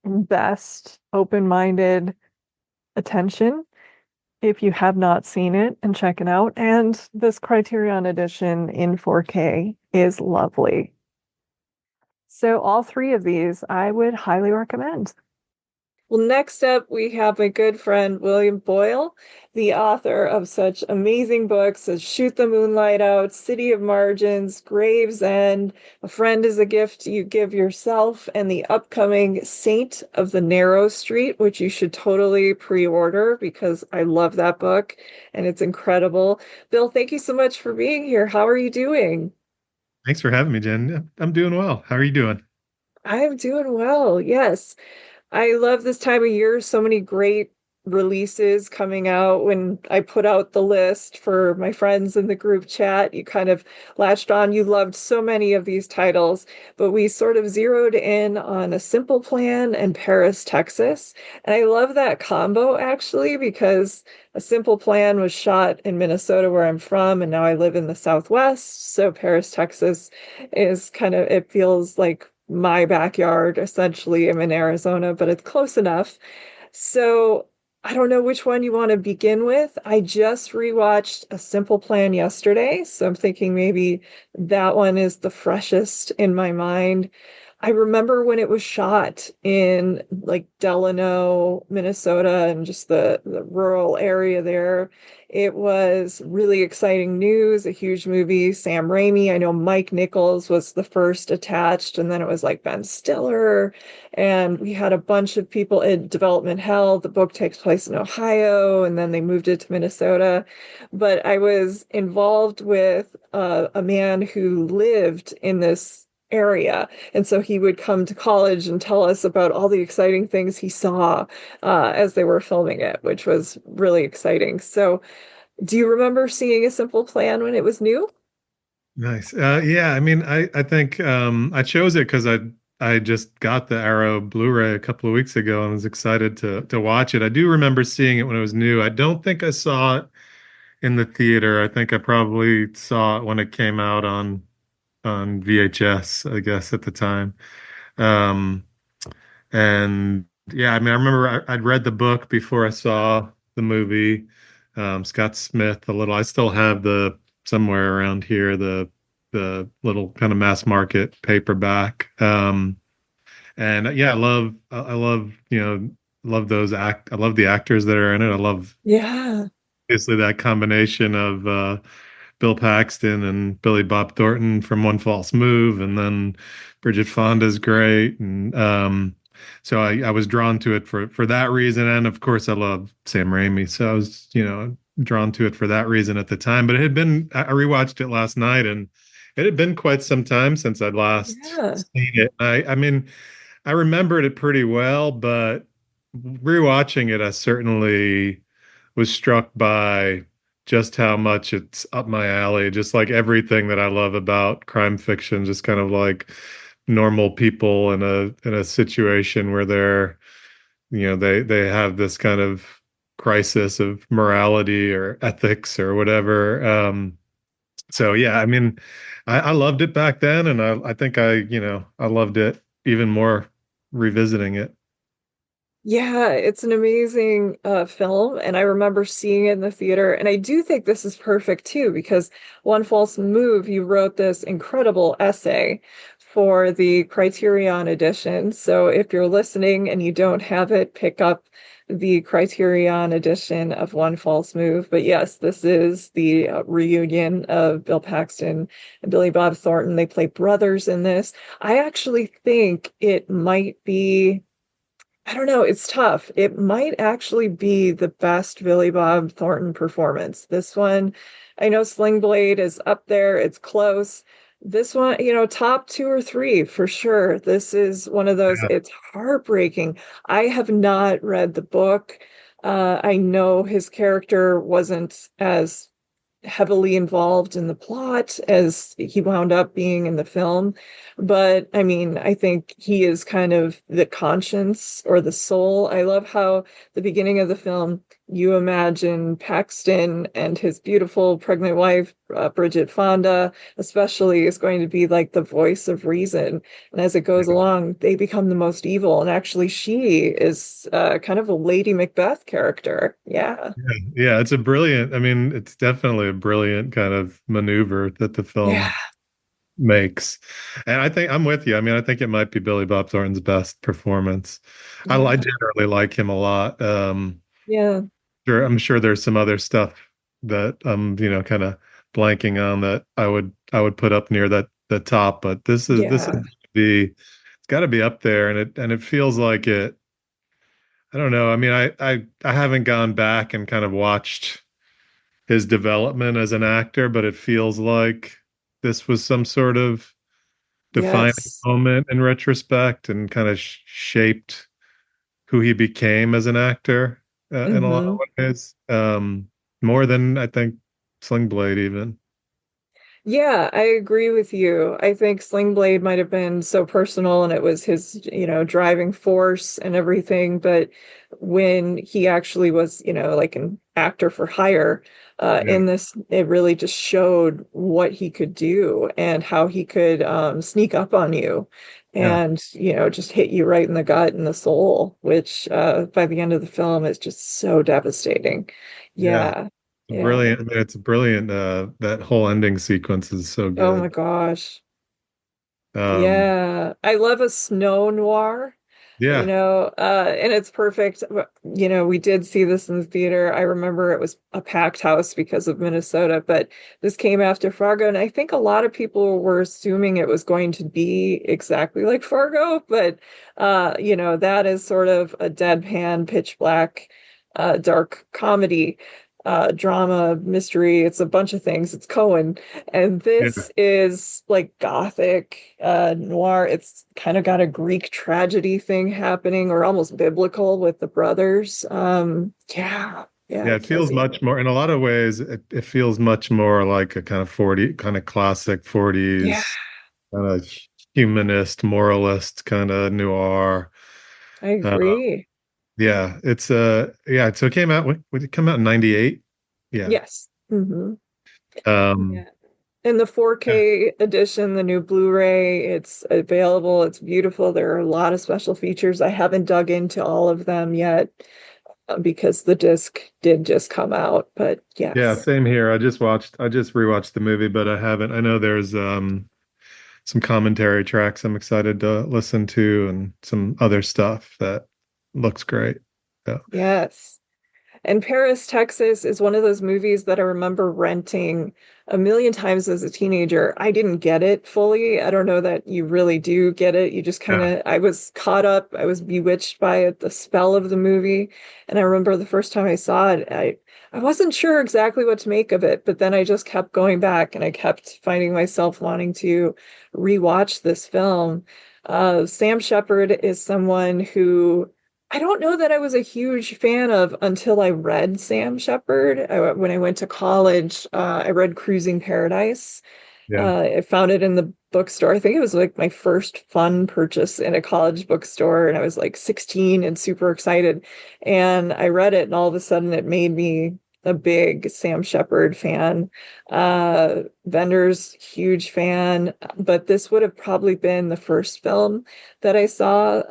best open-minded attention if you have not seen it, and check it out. And this Criterion edition in 4K is lovely. So all 3 of these I would highly recommend. Well, next up, we have my good friend William Boyle, the author of such amazing books as Shoot the Moonlight Out, City of Margins, Gravesend, A Friend is a Gift You Give Yourself, and the upcoming Saint of the Narrow Street, which you should totally pre-order because I love that book and it's incredible. Bill, thank you so much for being here. How are you doing? Thanks for having me, Jen. I'm doing well. How are you doing? I am doing well, yes. I love this time of year. So many great releases coming out. When I put out the list for my friends in the group chat, you kind of latched on. You loved so many of these titles, but we sort of zeroed in on A Simple Plan and Paris, Texas. And I love that combo actually, because A Simple Plan was shot in Minnesota, where I'm from, and now I live in the Southwest. So Paris, Texas is kind of, it feels like my backyard. Essentially, I'm in Arizona, but it's close enough. So I don't know which one you want to begin with. I just rewatched A Simple Plan yesterday, so I'm thinking maybe that one is the freshest in my mind. I remember when it was shot in like Delano, Minnesota, and just the rural area there. It was really exciting news, a huge movie. Sam Raimi, I know Mike Nichols was the first attached, and then it was like Ben Stiller, and we had a bunch of people in development hell. The book takes place in Ohio, and then they moved it to Minnesota. But I was involved with a man who lived in this area. And so he would come to college and tell us about all the exciting things he saw as they were filming it, which was really exciting. So do you remember seeing A Simple Plan when it was new? Nice. Yeah, I mean, I think I chose it because I just got the Arrow Blu-ray a couple of weeks ago and was excited to watch it. I do remember seeing it when it was new. I don't think I saw it in the theater. I think I probably saw it when it came out on VHS, I guess at the time. Um, and yeah, I mean, I remember I'd read the book before I saw the movie. Scott Smith, a little. I still have the somewhere around here the little kind of mass market paperback. And yeah, I love love those I love the actors that are in it. I love Yeah. obviously that combination of Bill Paxton and Billy Bob Thornton from One False Move, and then Bridget Fonda's great, and so I was drawn to it for that reason, and of course I love Sam Raimi, so I was drawn to it for that reason at the time. But it had been I rewatched it last night, and it had been quite some time since I'd last Yeah. seen it. I mean, I remembered it pretty well, but rewatching it, I certainly was struck by just how much it's up my alley. Just like everything that I love about crime fiction, just kind of like normal people in a situation where they're, they have this kind of crisis of morality or ethics or whatever. So yeah, I mean, I loved it back then, and I think I loved it even more revisiting it. Yeah, it's an amazing film, and I remember seeing it in the theater. And I do think this is perfect too, because One False Move, you wrote this incredible essay for the Criterion edition. So if you're listening and you don't have it, pick up the Criterion edition of One False Move. But yes, this is the reunion of Bill Paxton and Billy Bob Thornton. They play brothers in this. I actually think it might be. I don't know. It's tough. It might actually be the best Billy Bob Thornton performance. This one, I know Sling Blade is up there. It's close. This one, top two or three for sure. This is one of those, Yeah. it's heartbreaking. I have not read the book. I know his character wasn't as heavily involved in the plot as he wound up being in the film. But I mean, I think he is kind of the conscience or the soul. I love how the beginning of the film, you imagine Paxton and his beautiful pregnant wife, Bridget Fonda, especially, is going to be like the voice of reason. And as it goes along, they become the most evil. And actually, she is kind of a Lady Macbeth character. Yeah. Yeah, it's a brilliant, I mean, it's definitely a brilliant kind of maneuver that the Yeah. film makes. And I think I'm with you. I mean, I think it might be Billy Bob Thornton's best performance. I Yeah. generally like him a lot. Yeah. I'm sure there's some other stuff that kind of blanking on that I would put up near the top, but this is Yeah. it's got to be up there, and it feels like it. I don't know. I mean, I haven't gone back and kind of watched his development as an actor, but it feels like this was some sort of defining Yes. moment in retrospect and kind of shaped who he became as an actor in a lot of Hmm. ways. More than I think Sling Blade even. Yeah, I agree with you. I think Sling Blade might have been so personal and it was his, driving force and everything. But when he actually was, like an actor for hire, Yeah, in this, it really just showed what he could do and how he could sneak up on you yeah, and, just hit you right in the gut and the soul, which by the end of the film is just so devastating. yeah. Yeah. Yeah. Brilliant. I mean, it's brilliant. That whole ending sequence is so Oh my good. gosh. Um, Yeah, I love a snow noir, yeah, and it's perfect. We did see this in the theater. I remember it was a packed house because of Minnesota, but this came after Fargo, and I think a lot of people were assuming it was going to be exactly like Fargo, but that is sort of a deadpan, pitch black, dark comedy. Drama, mystery, it's a bunch of things. It's Cohen. And yeah, this is like gothic noir. It's kind of got a Greek tragedy thing happening, or almost biblical with the brothers. Yeah, yeah, yeah. I It can't feels see. much more, in a lot of ways, it feels much more like a kind of 40, kind of classic Yeah, 40s, kind of humanist, moralist kind of noir. I Uh, agree. yeah, it's yeah. So it came out. When did it come out in '98? Yeah. Yes. Hmm. Um, Yeah. In the yeah, 4K edition, the new Blu-ray, it's available. It's beautiful. There are a lot of special features. I haven't dug into all of them yet because the disc did just come out. But yeah, yes. same here. I just rewatched the movie, but I haven't. I know there's some commentary tracks I'm excited to listen to and some other stuff that looks great. Yeah. Yes. And Paris, Texas is one of those movies that I remember renting a million times as a teenager. I didn't get it fully. I don't know that you really do get it. You just kind Yeah. of, I was caught up. I was bewitched by it, the spell of the movie. And I remember the first time I saw it, I wasn't sure exactly what to make of it, but then I just kept going back and I kept finding myself wanting to rewatch this film. Sam Shepard is someone who I don't know that I was a huge fan of until I read Sam Shepard. When I went to college, I read Cruising Paradise. Yeah. I found it in the bookstore. I think it was like my first fun purchase in a college bookstore, and I was like 16 and super excited. And I read it, and all of a sudden, it made me a big Sam Shepard fan. Bender's huge fan, but this would have probably been the first film that I saw.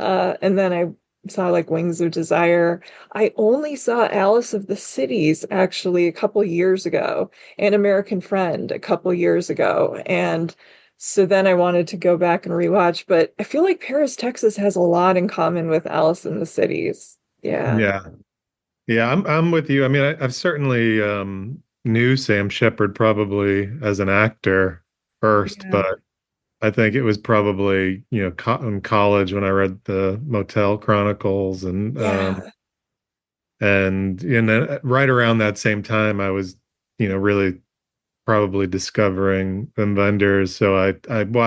And then I saw like Wings of Desire. I only saw Alice of the Cities actually a couple years ago and American Friend a couple years ago. And so then I wanted to go back and rewatch, but I feel like Paris, Texas has a lot in common with Alice in the Cities. Yeah. Yeah. Yeah, I'm with you. I mean, I've certainly knew Sam Shepard probably as an actor first, Yeah. but I think it was probably, in college when I read the Motel Chronicles Yeah. and then right around that same time I was, really probably discovering the vendors. So I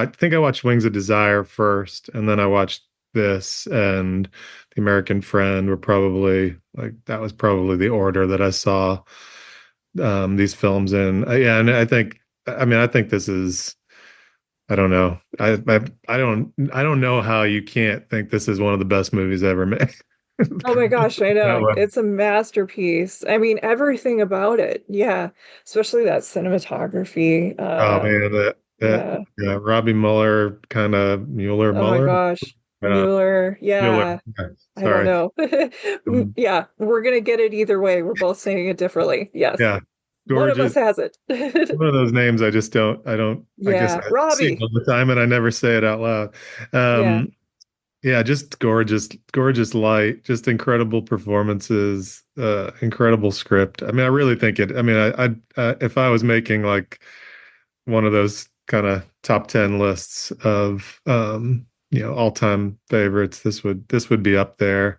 think I watched Wings of Desire first, and then I watched this and The American Friend were probably like that was probably the order that I saw these films in. Yeah, and I think this is I don't know. I don't know how you can't think this is one of the best movies ever made. Oh my gosh, I That know. way. It's a masterpiece. I mean, everything about it. Yeah. Especially that cinematography. Oh man, that Yeah. yeah, Robbie Mueller kind of Oh my Mueller. gosh. Uh, Mueller. Mueller. Yeah. Yeah, I don't sorry. know. Yeah, we're gonna get it either way. We're both saying it differently. Yes. Yeah, One of us gorgeous. has it. One of those names I guess Yeah. I see it Robbie. all the time and I never say it out loud. Yeah. Yeah, just gorgeous, gorgeous light, just incredible performances, incredible script. I mean, I really think it. I mean, if I was making like one of those kind of top 10 lists of all-time favorites, this would be up there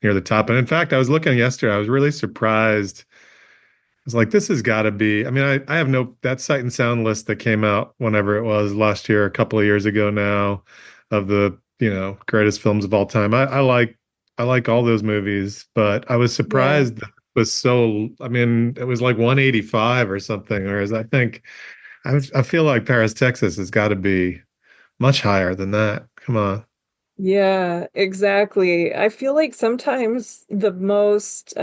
near the top. And in fact, I was looking yesterday, I was really surprised. I was like, this has got to be. I mean, I have no that Sight and Sound list that came out whenever it was last year, a couple of years ago now, of the greatest films of all time. I like all those movies, but I was Yeah. surprised that it was so. I mean, it was like 185 or something. Whereas I feel like Paris, Texas has got to be much higher than that. Come on. Yeah, exactly. I feel like sometimes the most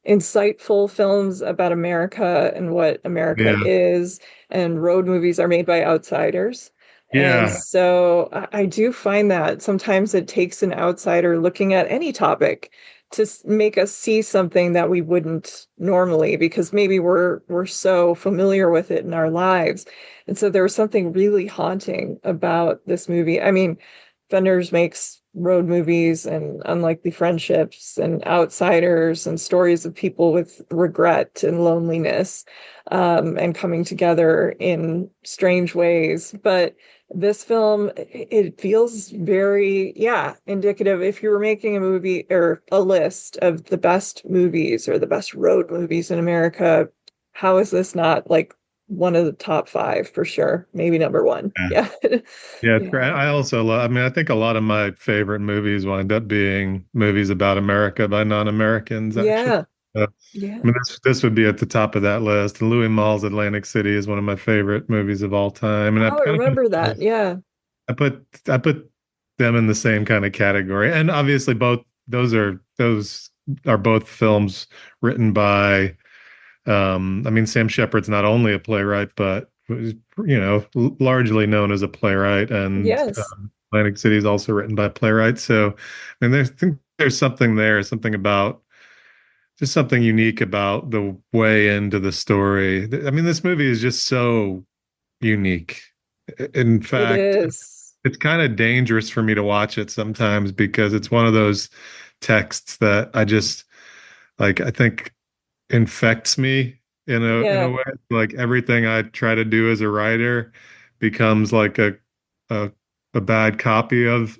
insightful films about America and what America Yeah. is, and road movies are made by outsiders. And Yeah. so I do find that sometimes it takes an outsider looking at any topic to make us see something that we wouldn't normally because maybe we're so familiar with it in our lives. And so there was something really haunting about this movie. I mean, Fenders makes road movies and unlikely friendships and outsiders and stories of people with regret and loneliness and coming together in strange ways. But this film, it feels very, yeah, indicative. If you were making a movie or a list of the best movies or the best road movies in America, how is this not like one of the top five for sure? Maybe number one. Yeah. Yeah, it's great. Yeah. I also love, I mean, I think a lot of my favorite movies wind up being movies about America by non-Americans, actually. Yeah. I Yeah. mean, this would be at the top of that list. And Louis Malle's Atlantic City is one of my favorite movies of all time. And Oh, I remember that. Yeah. I put them in the same kind of category. And obviously those are both films written by I mean, Sam Shepard's not only a playwright, but was, largely known as a playwright, and Yes. Atlantic City is also written by playwrights. So, I mean, I think there's something there, something about just something unique about the way into the story. I mean, this movie is just so unique. In It fact, is. it's kind of dangerous for me to watch it sometimes because it's one of those texts that I just like, I think infects me in a Yeah, way. Like everything I try to do as a writer becomes like a, a bad copy of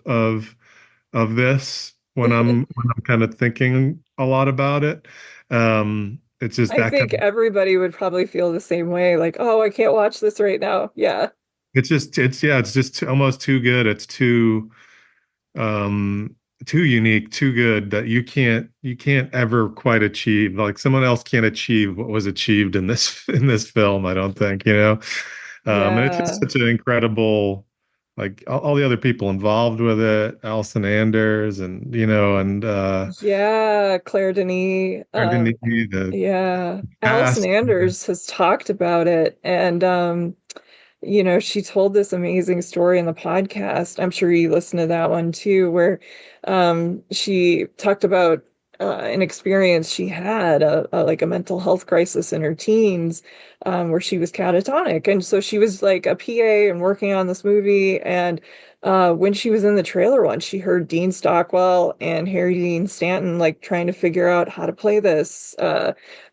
this when I'm kind of thinking a lot about it. It's just I that kind think of everybody would probably feel the same way. Like, oh, I can't watch this right now. Yeah. it's just almost too good. It's um too unique, too good that you can't ever quite achieve. Like someone else can't achieve what was achieved in this in this film, I don't think, you know. And it's just Yeah. such an incredible, like all the other people involved with it, Alison Anders and Yeah, Claire Denis. the Yeah. Allison cast. Anders has talked about it, and she told this amazing story in the podcast. I'm sure you listened to that one too, where she talked about an experience she had, like a mental health crisis in her teens, where she was catatonic. And so she was like a PA and working on this movie. And when she was in the trailer once, she heard Dean Stockwell and Harry Dean Stanton like trying to figure out how to play this.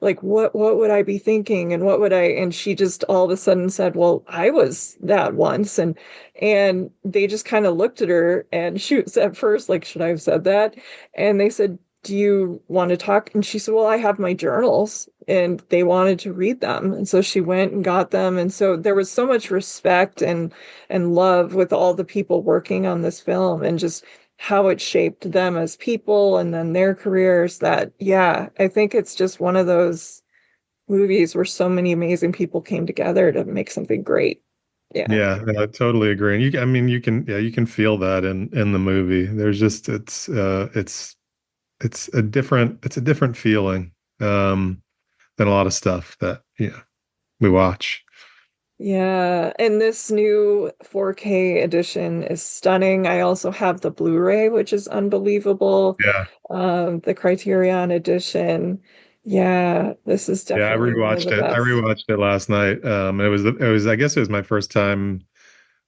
Like what would I be thinking and what would I, and she just all of a sudden said, well, I was that once. And they just kind of looked at her, and she was at first like, should I have said that? And they said, do you want to talk? And she said, well, I have my journals, and they wanted to read them. And so she went and got them. And so there was so much respect and love with all the people working on this film, and just how it shaped them as people and then their careers. That, yeah, I think it's just one of those movies where so many amazing people came together to make something great. Yeah. Yeah, I totally agree. And I mean, you can feel that in the movie. There's just it's a different feeling than a lot of stuff that we watch. Yeah, and this new 4K edition is stunning. I also have the Blu-ray, which is unbelievable. Yeah, The Criterion edition. Yeah, this is yeah. I definitely one of rewatched the it. I best. rewatched it last night. I guess it was my first time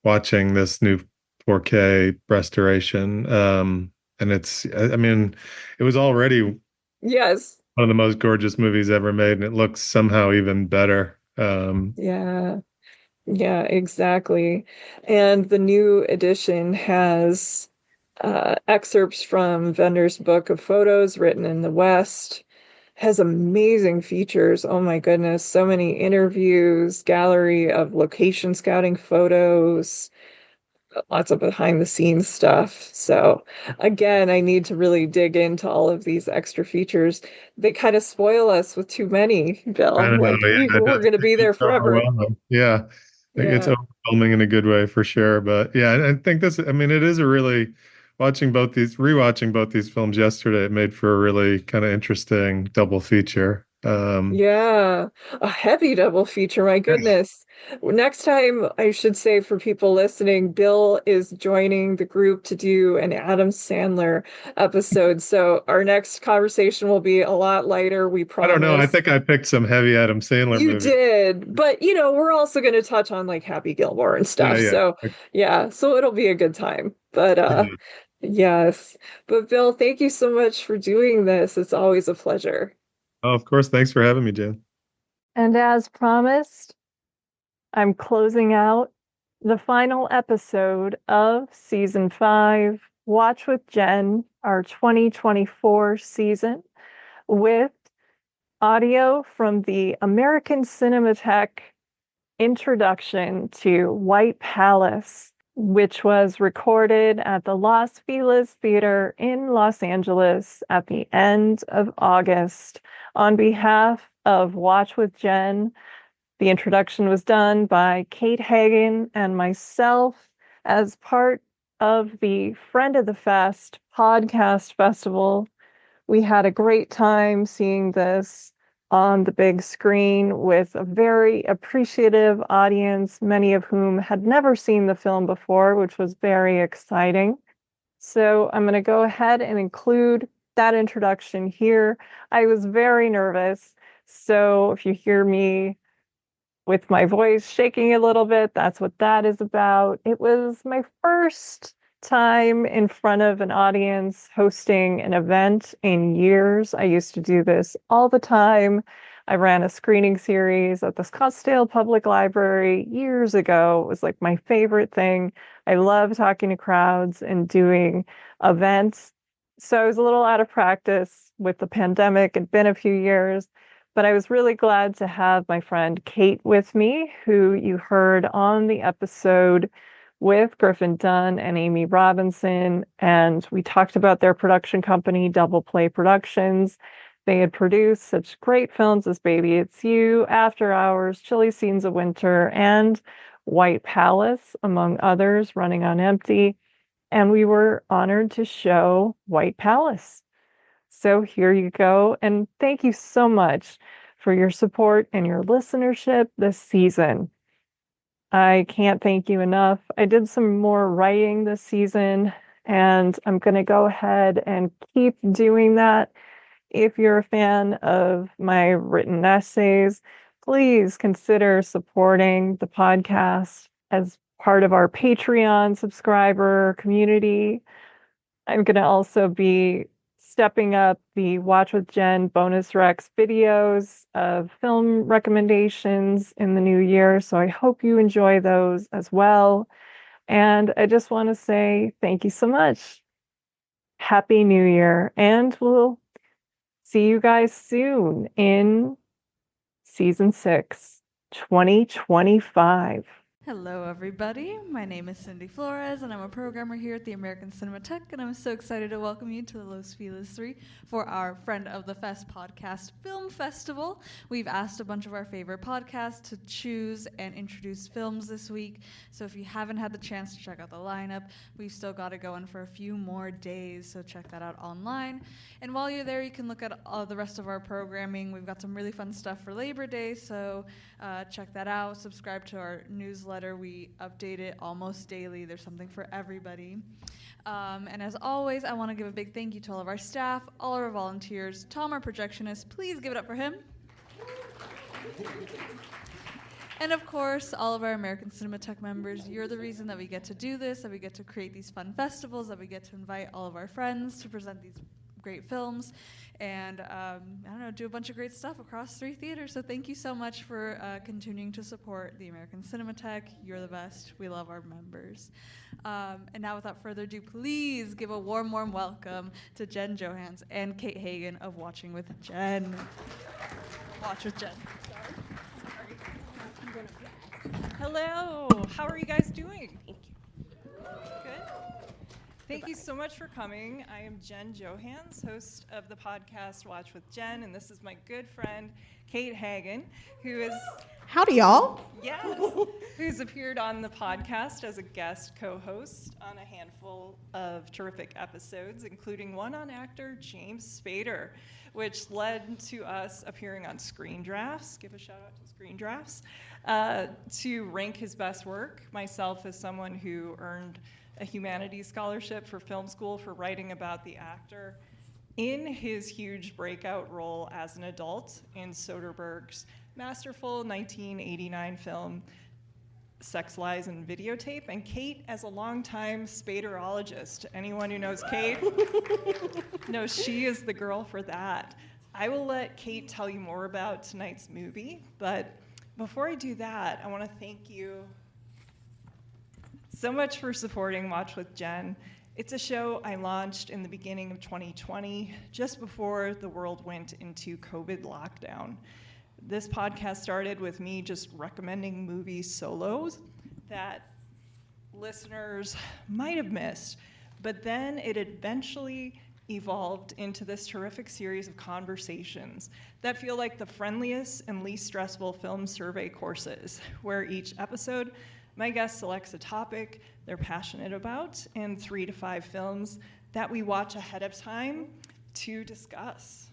watching this new 4K restoration. And I mean, it was already one Yes. of the most gorgeous movies ever made, and it looks somehow even better. Yeah. Yeah, exactly. And the new edition has excerpts from Vender's book of photos written in the West. Has amazing features. Oh my goodness, so many interviews, gallery of location scouting photos, lots of behind the scenes stuff. So again, I need to really dig into all of these extra features. They kind of spoil us with too many, I Bill. don't know. Like Yeah, we're going to be there it's forever. overwhelming. Yeah, it's Yeah. overwhelming in a good way for sure. But yeah, I think this. I mean, it is a really rewatching both these films yesterday. It made for a really kind of interesting double feature. Yeah, a heavy double feature. My goodness. Next time, I should say for people listening, Bill is joining the group to do an Adam Sandler episode. So our next conversation will be a lot lighter, we I don't know. I promise. think I picked some heavy Adam Sandler You movies. did, but we're also going to touch on like Happy Gilmore and Yeah, stuff. yeah. So yeah, so it'll be a good time. But Yeah. yes. But Bill, thank you so much for doing this. It's always a pleasure. Oh, of course. Thanks for having me, Jen. And as promised, I'm closing out the final episode of season 5, Watch with Jen, our 2024 season, with audio from the American Cinematheque introduction to White Palace, which was recorded at the Los Feliz Theater in Los Angeles at the end of August. On behalf of Watch with Jen, the introduction was done by Kate Hagen and myself as part of the Friend of the Fest podcast festival. We had a great time seeing this on the big screen with a very appreciative audience, many of whom had never seen the film before, which was very exciting. So I'm going to go ahead and include that introduction here. I was very nervous, so if you hear me with my voice shaking a little bit, that's what that is about. It was my first time in front of an audience hosting an event in years. I used to do this all the time. I ran a screening series at the Scottsdale Public Library years ago. It was like my favorite thing. I love talking to crowds and doing events. So I was a little out of practice with the pandemic. It'd been a few years, but I was really glad to have my friend Kate with me, who you heard on the episode with Griffin Dunn and Amy Robinson. And we talked about their production company, Double Play Productions. They had produced such great films as Baby It's You, After Hours, Chilly Scenes of Winter, and White Palace, among others, running on empty. And we were honored to show White Palace. So here you go. And thank you so much for your support and your listenership this season. I can't thank you enough. I did some more writing this season, and I'm going to go ahead and keep doing that. If you're a fan of my written essays, please consider supporting the podcast as part of our Patreon subscriber community. I'm going to also be stepping up the Watch with Jen bonus Rex videos of film recommendations in the new year. So I hope you enjoy those as well. And I just want to say thank you so much. Happy New Year. And we'll see you guys soon in season 6, 2025. Hello, everybody. My name is Cindy Flores, and I'm a programmer here at the American Cinematheque, and I'm so excited to welcome you to the Los Feliz 3 for our Friend of the Fest podcast film festival. We've asked a bunch of our favorite podcasts to choose and introduce films this week, so if you haven't had the chance to check out the lineup, we've still got it going for a few more days, so check that out online. And while you're there, you can look at all the rest of our programming. We've got some really fun stuff for Labor Day, so check that out. Subscribe to our newsletter. We update it almost daily. There's something for everybody. And as always, I want to give a big thank you to all of our staff, all of our volunteers. Tom, our projectionist, please give it up for him. And of course, all of our American Cinematheque members. You're the reason that we get to do this, that we get to create these fun festivals, that we get to invite all of our friends to present these great films, and I don't know, do a bunch of great stuff across 3 theaters. So thank you so much for continuing to support the American Cinematheque. You're the best. We love our members. And now, without further ado, please give a warm welcome to Jen Johans and Kate Hagen of Watching with Jen. Watch with Jen. Hello, how are you guys doing? Thank you. Good. Thank you so much for coming. I am Jen Johans, host of the podcast Watch with Jen, and this is my good friend, Kate Hagen, who is... Howdy, y'all. Yes, who's appeared on the podcast as a guest co-host on a handful of terrific episodes, including one on actor James Spader, which led to us appearing on Screen Drafts. Give a shout out to Screen Drafts. To rank his best work, myself as someone who earned a humanities scholarship for film school for writing about the actor in his huge breakout role as an adult in Soderbergh's masterful 1989 film, Sex, Lies, and Videotape, and Kate as a longtime Spaderologist. Anyone who knows Kate knows she is the girl for that. I will let Kate tell you more about tonight's movie, but before I do that, I want to thank you so much for supporting Watch with Jen. It's a show I launched in the beginning of 2020, just before the world went into COVID lockdown. This podcast started with me just recommending movies solos that listeners might have missed, but then it eventually evolved into this terrific series of conversations that feel like the friendliest and least stressful film survey courses, where each episode my guest selects a topic they're passionate about and 3 to 5 films that we watch ahead of time to discuss.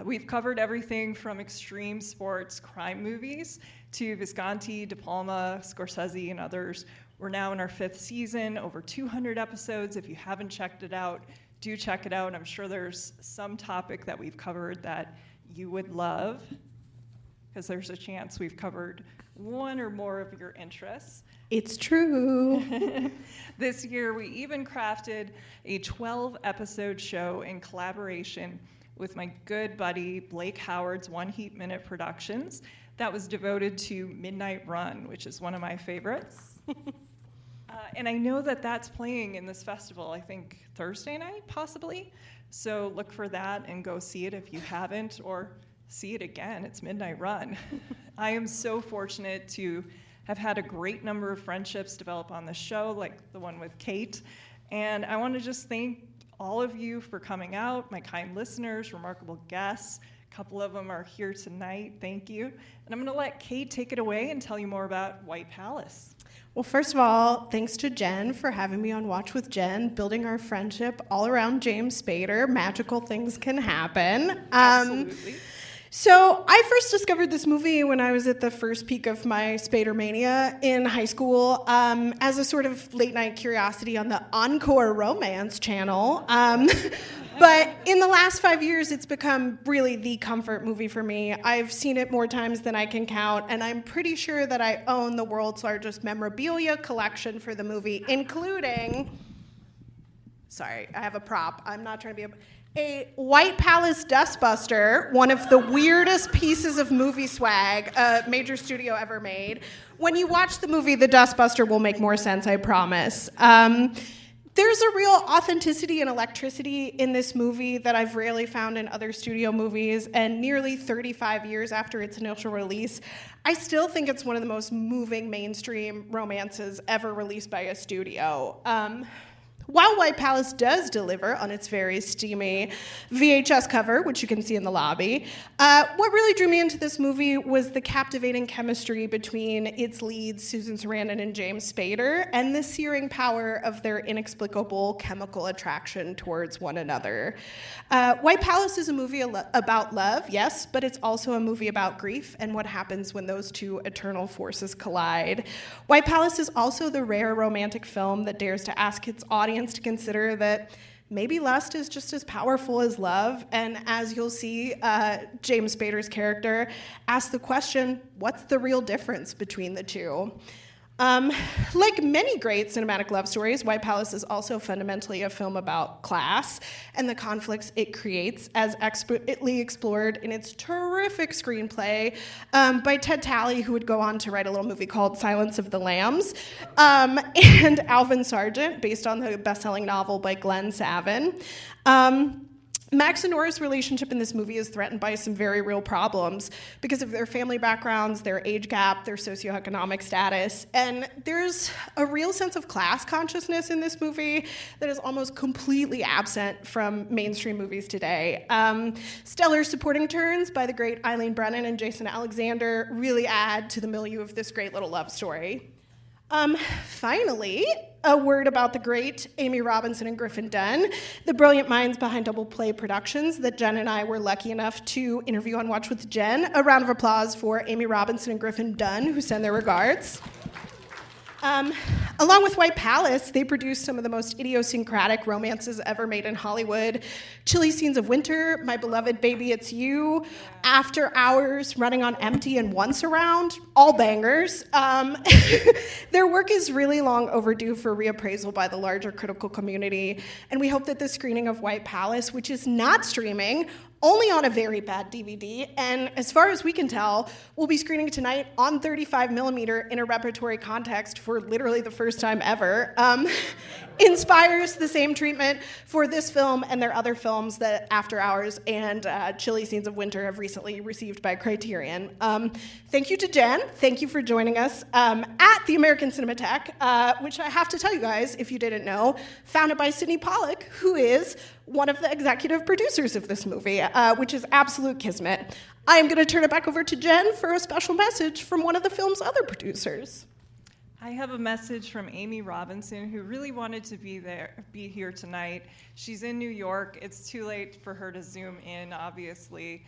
We've covered everything from extreme sports crime movies to Visconti, De Palma, Scorsese, and others. We're now in our 5th season, over 200 episodes. If you haven't checked it out, do check it out. I'm sure there's some topic that we've covered that you would love, because there's a chance we've covered one or more of your interests. It's true. This year, we even crafted a 12-episode show in collaboration with my good buddy Blake Howard's One Heat Minute Productions that was devoted to Midnight Run, which is one of my favorites. And I know that that's playing in this festival, I think Thursday night, possibly. So look for that and go see it if you haven't, or see it again. It's Midnight Run. I am so fortunate to have had a great number of friendships develop on the show, like the one with Kate. And I want to just thank all of you for coming out, my kind listeners, remarkable guests. A couple of them are here tonight. Thank you. And I'm going to let Kate take it away and tell you more about White Palace. Well, first of all, thanks to Jen for having me on Watch with Jen, building our friendship all around James Spader. Magical things can happen. Absolutely. So I first discovered this movie when I was at the first peak of my Spader mania in high school as a sort of late night curiosity on the Encore Romance channel. But in the last 5 years, it's become really the comfort movie for me. I've seen it more times than I can count, and I'm pretty sure that I own the world's largest memorabilia collection for the movie, including, sorry, I have a prop. I'm not trying to be a White Palace Dustbuster, one of the weirdest pieces of movie swag a major studio ever made. When you watch the movie, the Dustbuster will make more sense, I promise. There's a real authenticity and electricity in this movie that I've rarely found in other studio movies, and nearly 35 years after its initial release, I still think it's one of the most moving mainstream romances ever released by a studio. While White Palace does deliver on its very steamy VHS cover, which you can see in the lobby, what really drew me into this movie was the captivating chemistry between its leads, Susan Sarandon and James Spader, and the searing power of their inexplicable chemical attraction towards one another. White Palace is a movie about love, yes, but it's also a movie about grief and what happens when those two eternal forces collide. White Palace is also the rare romantic film that dares to ask its audience to consider that maybe lust is just as powerful as love. And as you'll see, James Spader's character asks the question, what's the real difference between the two? Like many great cinematic love stories, White Palace is also fundamentally a film about class and the conflicts it creates, as expertly explored in its terrific screenplay by Ted Talley, who would go on to write a little movie called Silence of the Lambs, and Alvin Sargent, based on the best-selling novel by Glenn Savin. Max and Nora's relationship in this movie is threatened by some very real problems because of their family backgrounds, their age gap, their socioeconomic status, and there's a real sense of class consciousness in this movie that is almost completely absent from mainstream movies today. Stellar supporting turns by the great Eileen Brennan and Jason Alexander really add to the milieu of this great little love story. Finally, a word about the great Amy Robinson and Griffin Dunn, the brilliant minds behind Double Play Productions that Jen and I were lucky enough to interview on Watch with Jen. A round of applause for Amy Robinson and Griffin Dunn, who send their regards. Along with White Palace, they produced some of the most idiosyncratic romances ever made in Hollywood. Chilly Scenes of Winter, My Beloved Baby It's You, After Hours, Running on Empty, and Once Around, all bangers. Their work is really long overdue for reappraisal by the larger critical community, and we hope that the screening of White Palace, which is not streaming, only on a very bad DVD, and as far as we can tell, we'll be screening tonight on 35mm in a repertory context for literally the first time ever, inspires the same treatment for this film and their other films that After Hours and Chilly Scenes of Winter have recently received by Criterion. Thank you to Jen. Thank you for joining us at the American Cinematheque, which I have to tell you guys, if you didn't know, founded by Sidney Pollack, who is one of the executive producers of this movie, which is absolute kismet. I am going to turn it back over to Jen for a special message from one of the film's other producers. I have a message from Amy Robinson, who really wanted to be here tonight. She's in New York. It's too late for her to Zoom in, obviously,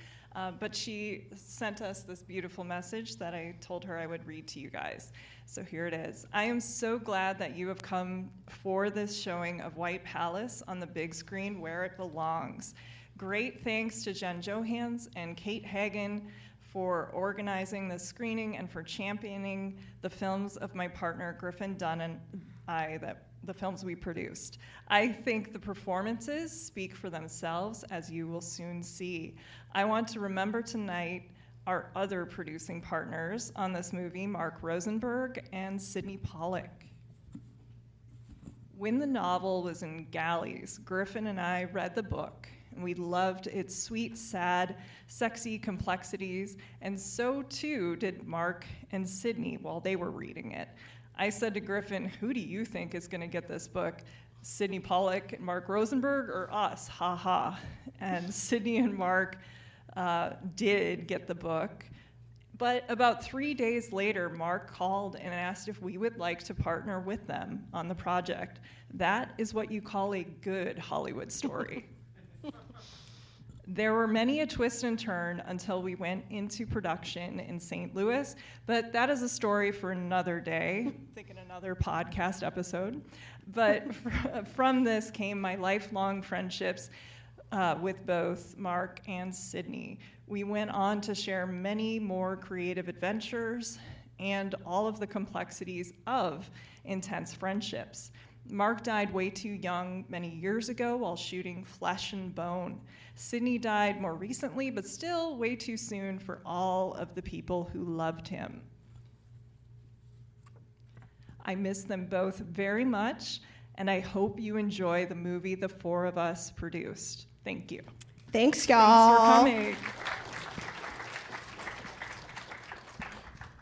but she sent us this beautiful message that I told her I would read to you guys. So here it is. I am so glad that you have come for this showing of White Palace on the big screen where it belongs. Great thanks to Jen Johans and Kate Hagen for organizing this screening and for championing the films of my partner Griffin Dunn and I, the films we produced. I think the performances speak for themselves, as you will soon see. I want to remember tonight our other producing partners on this movie, Mark Rosenberg and Sydney Pollack. When the novel was in galleys, Griffin and I read the book, and we loved its sweet, sad, sexy complexities, and so too did Mark and Sydney while they were reading it. I said to Griffin, who do you think is gonna get this book? Sydney Pollack and Mark Rosenberg, or us? Ha ha. And Sydney and Mark did get the book. But about 3 days later, Mark called and asked if we would like to partner with them on the project. That is what you call a good Hollywood story. There were many a twist and turn until we went into production in St. Louis, but that is a story for another day, I think in another podcast episode. But from this came my lifelong friendships with both Mark and Sydney. We went on to share many more creative adventures and all of the complexities of intense friendships. Mark died way too young many years ago while shooting Flesh and Bone. Sydney died more recently, but still way too soon for all of the people who loved him. I miss them both very much, and I hope you enjoy the movie the four of us produced. Thank you. Thanks, y'all. Thanks for coming.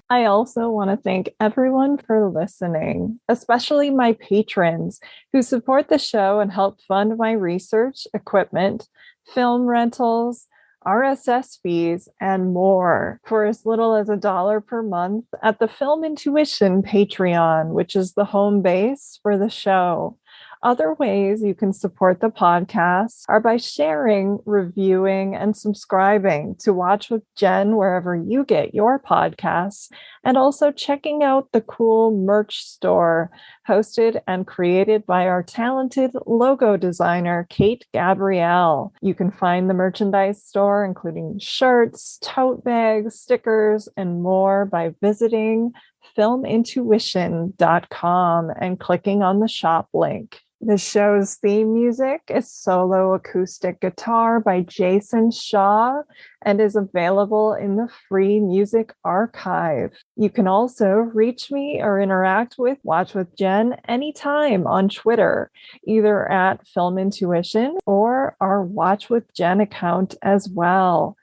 I also want to thank everyone for listening, especially my patrons who support the show and help fund my research, equipment, film rentals, RSS fees, and more for as little as $1 per month at the Film Intuition Patreon, which is the home base for the show. Other ways you can support the podcast are by sharing, reviewing, and subscribing to Watch with Jen wherever you get your podcasts, and also checking out the cool merch store hosted and created by our talented logo designer, Kate Gabrielle. You can find the merchandise store, including shirts, tote bags, stickers, and more by visiting filmintuition.com and clicking on the shop link. The show's theme music is solo acoustic guitar by Jason Shaw and is available in the free music archive. You can also reach me or interact with Watch with Jen anytime on Twitter, either at Film Intuition or our Watch with Jen account as well.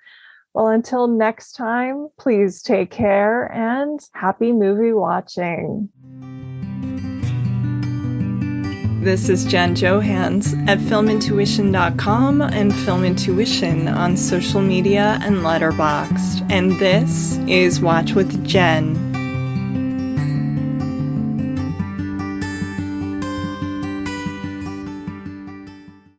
Well, until next time, please take care and happy movie watching. This is Jen Johans at filmintuition.com and Film Intuition on social media and Letterboxd. And this is Watch with Jen.